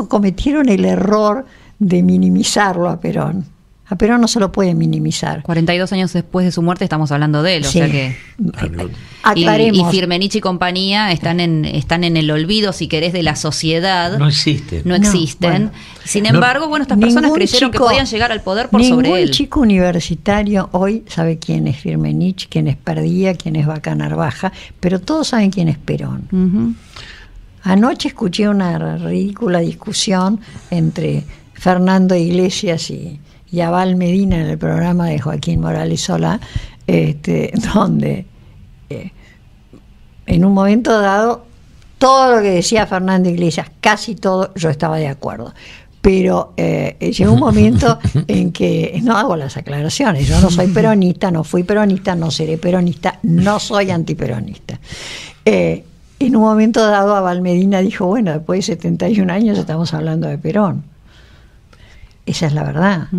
Cometieron el error de minimizarlo a Perón. A Perón no se lo puede minimizar. 42 años después de su muerte estamos hablando de él, Sí. o sea que... Aclaremos. Y Firmenich y compañía están en el olvido, si querés, de la sociedad. No existe. No No, existen. bueno. Sin embargo, estas personas Ningún creyeron que chico- podían llegar al poder por sobre Ningún él. chico universitario hoy sabe quién es Firmenich, quién es Perdía, quién es Vaca Narvaja, pero todos saben quién es Perón. Ujú. Anoche escuché una ridícula discusión entre Fernando Iglesias y Abal Medina en el programa de Joaquín Morales Solá, donde en un momento dado todo lo que decía Fernando Iglesias, casi todo, yo estaba de acuerdo. Pero llegó un momento en que no hago las aclaraciones. Yo no soy peronista, no fui peronista, no seré peronista, no soy antiperonista. En un momento dado, Abal Medina dijo, bueno, después de 71 años estamos hablando de Perón. Esa es la verdad. Yo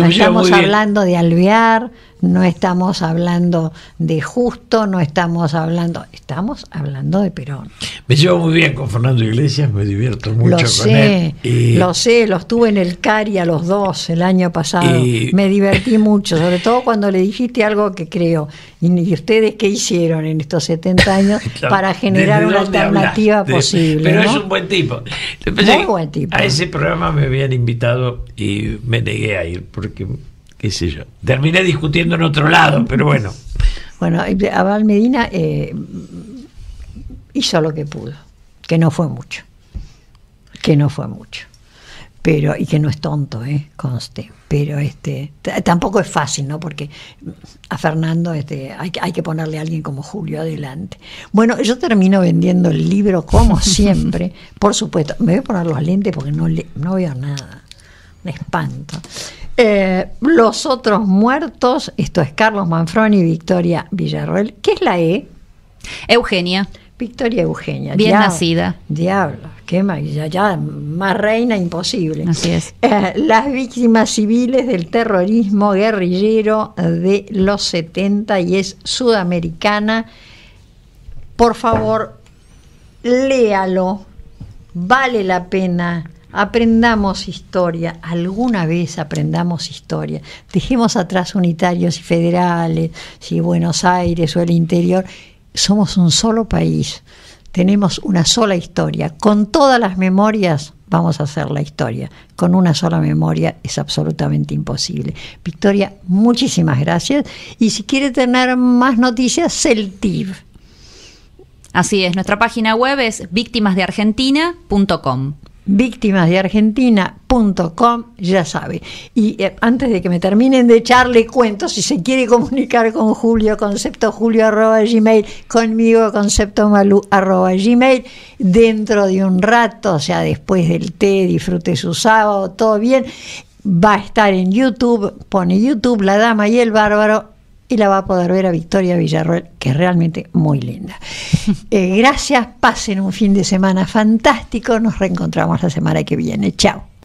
No me llevo estamos muy bien. hablando de Alvear, no estamos hablando de Justo, estamos hablando de Perón. Me llevo muy bien con Fernando Iglesias, me divierto mucho con él. Lo sé, los tuve en el CARI a los dos el año pasado. Me divertí mucho, sobre todo cuando le dijiste algo que creo. ¿Y ustedes qué hicieron en estos 70 años Claro, para generar una alternativa posible? Pero ¿no? es un buen tipo. Muy buen tipo. A ese programa me habían invitado y me negué a ir porque, qué sé yo, terminé discutiendo en otro lado, pero bueno. Bueno, Abel Medina hizo lo que pudo, que no fue mucho, pero, y que no es tonto, conste, pero tampoco es fácil, ¿no? Porque a Fernando hay que ponerle a alguien como Julio adelante. Bueno, yo termino vendiendo el libro como siempre, por supuesto. Me voy a poner los lentes porque no veo nada, me espanto. Los otros muertos, esto es Carlos Manfroni y Victoria Villarroel. ¿Qué es la E? Eugenia. Victoria Eugenia. Bien nacida. Diablo, qué ya más reina imposible. Así es. Las víctimas civiles del terrorismo guerrillero de los 70 y es sudamericana. Por favor, léalo. Vale la pena. Aprendamos historia, alguna vez aprendamos historia. Dejemos atrás unitarios y federales, si Buenos Aires o el interior. Somos un solo país, tenemos una sola historia. Con todas las memorias vamos a hacer la historia. Con una sola memoria es absolutamente imposible. Victoria, muchísimas gracias. Y si quiere tener más noticias, Celtiv. Así es, nuestra página web es victimasdeargentina.com. victimasdeargentina.com, ya sabe. Y antes de que me terminen de echar, le cuento, si se quiere comunicar con Julio, conceptojulio@gmail, conmigo, conceptomalu@gmail, dentro de un rato, o sea, después del té, disfrute su sábado, todo bien, va a estar en YouTube, pone YouTube, La Dama y el Bárbaro, y la va a poder ver a Victoria Villarroel, que es realmente muy linda. Gracias, pasen un fin de semana fantástico, nos reencontramos la semana que viene. Chao.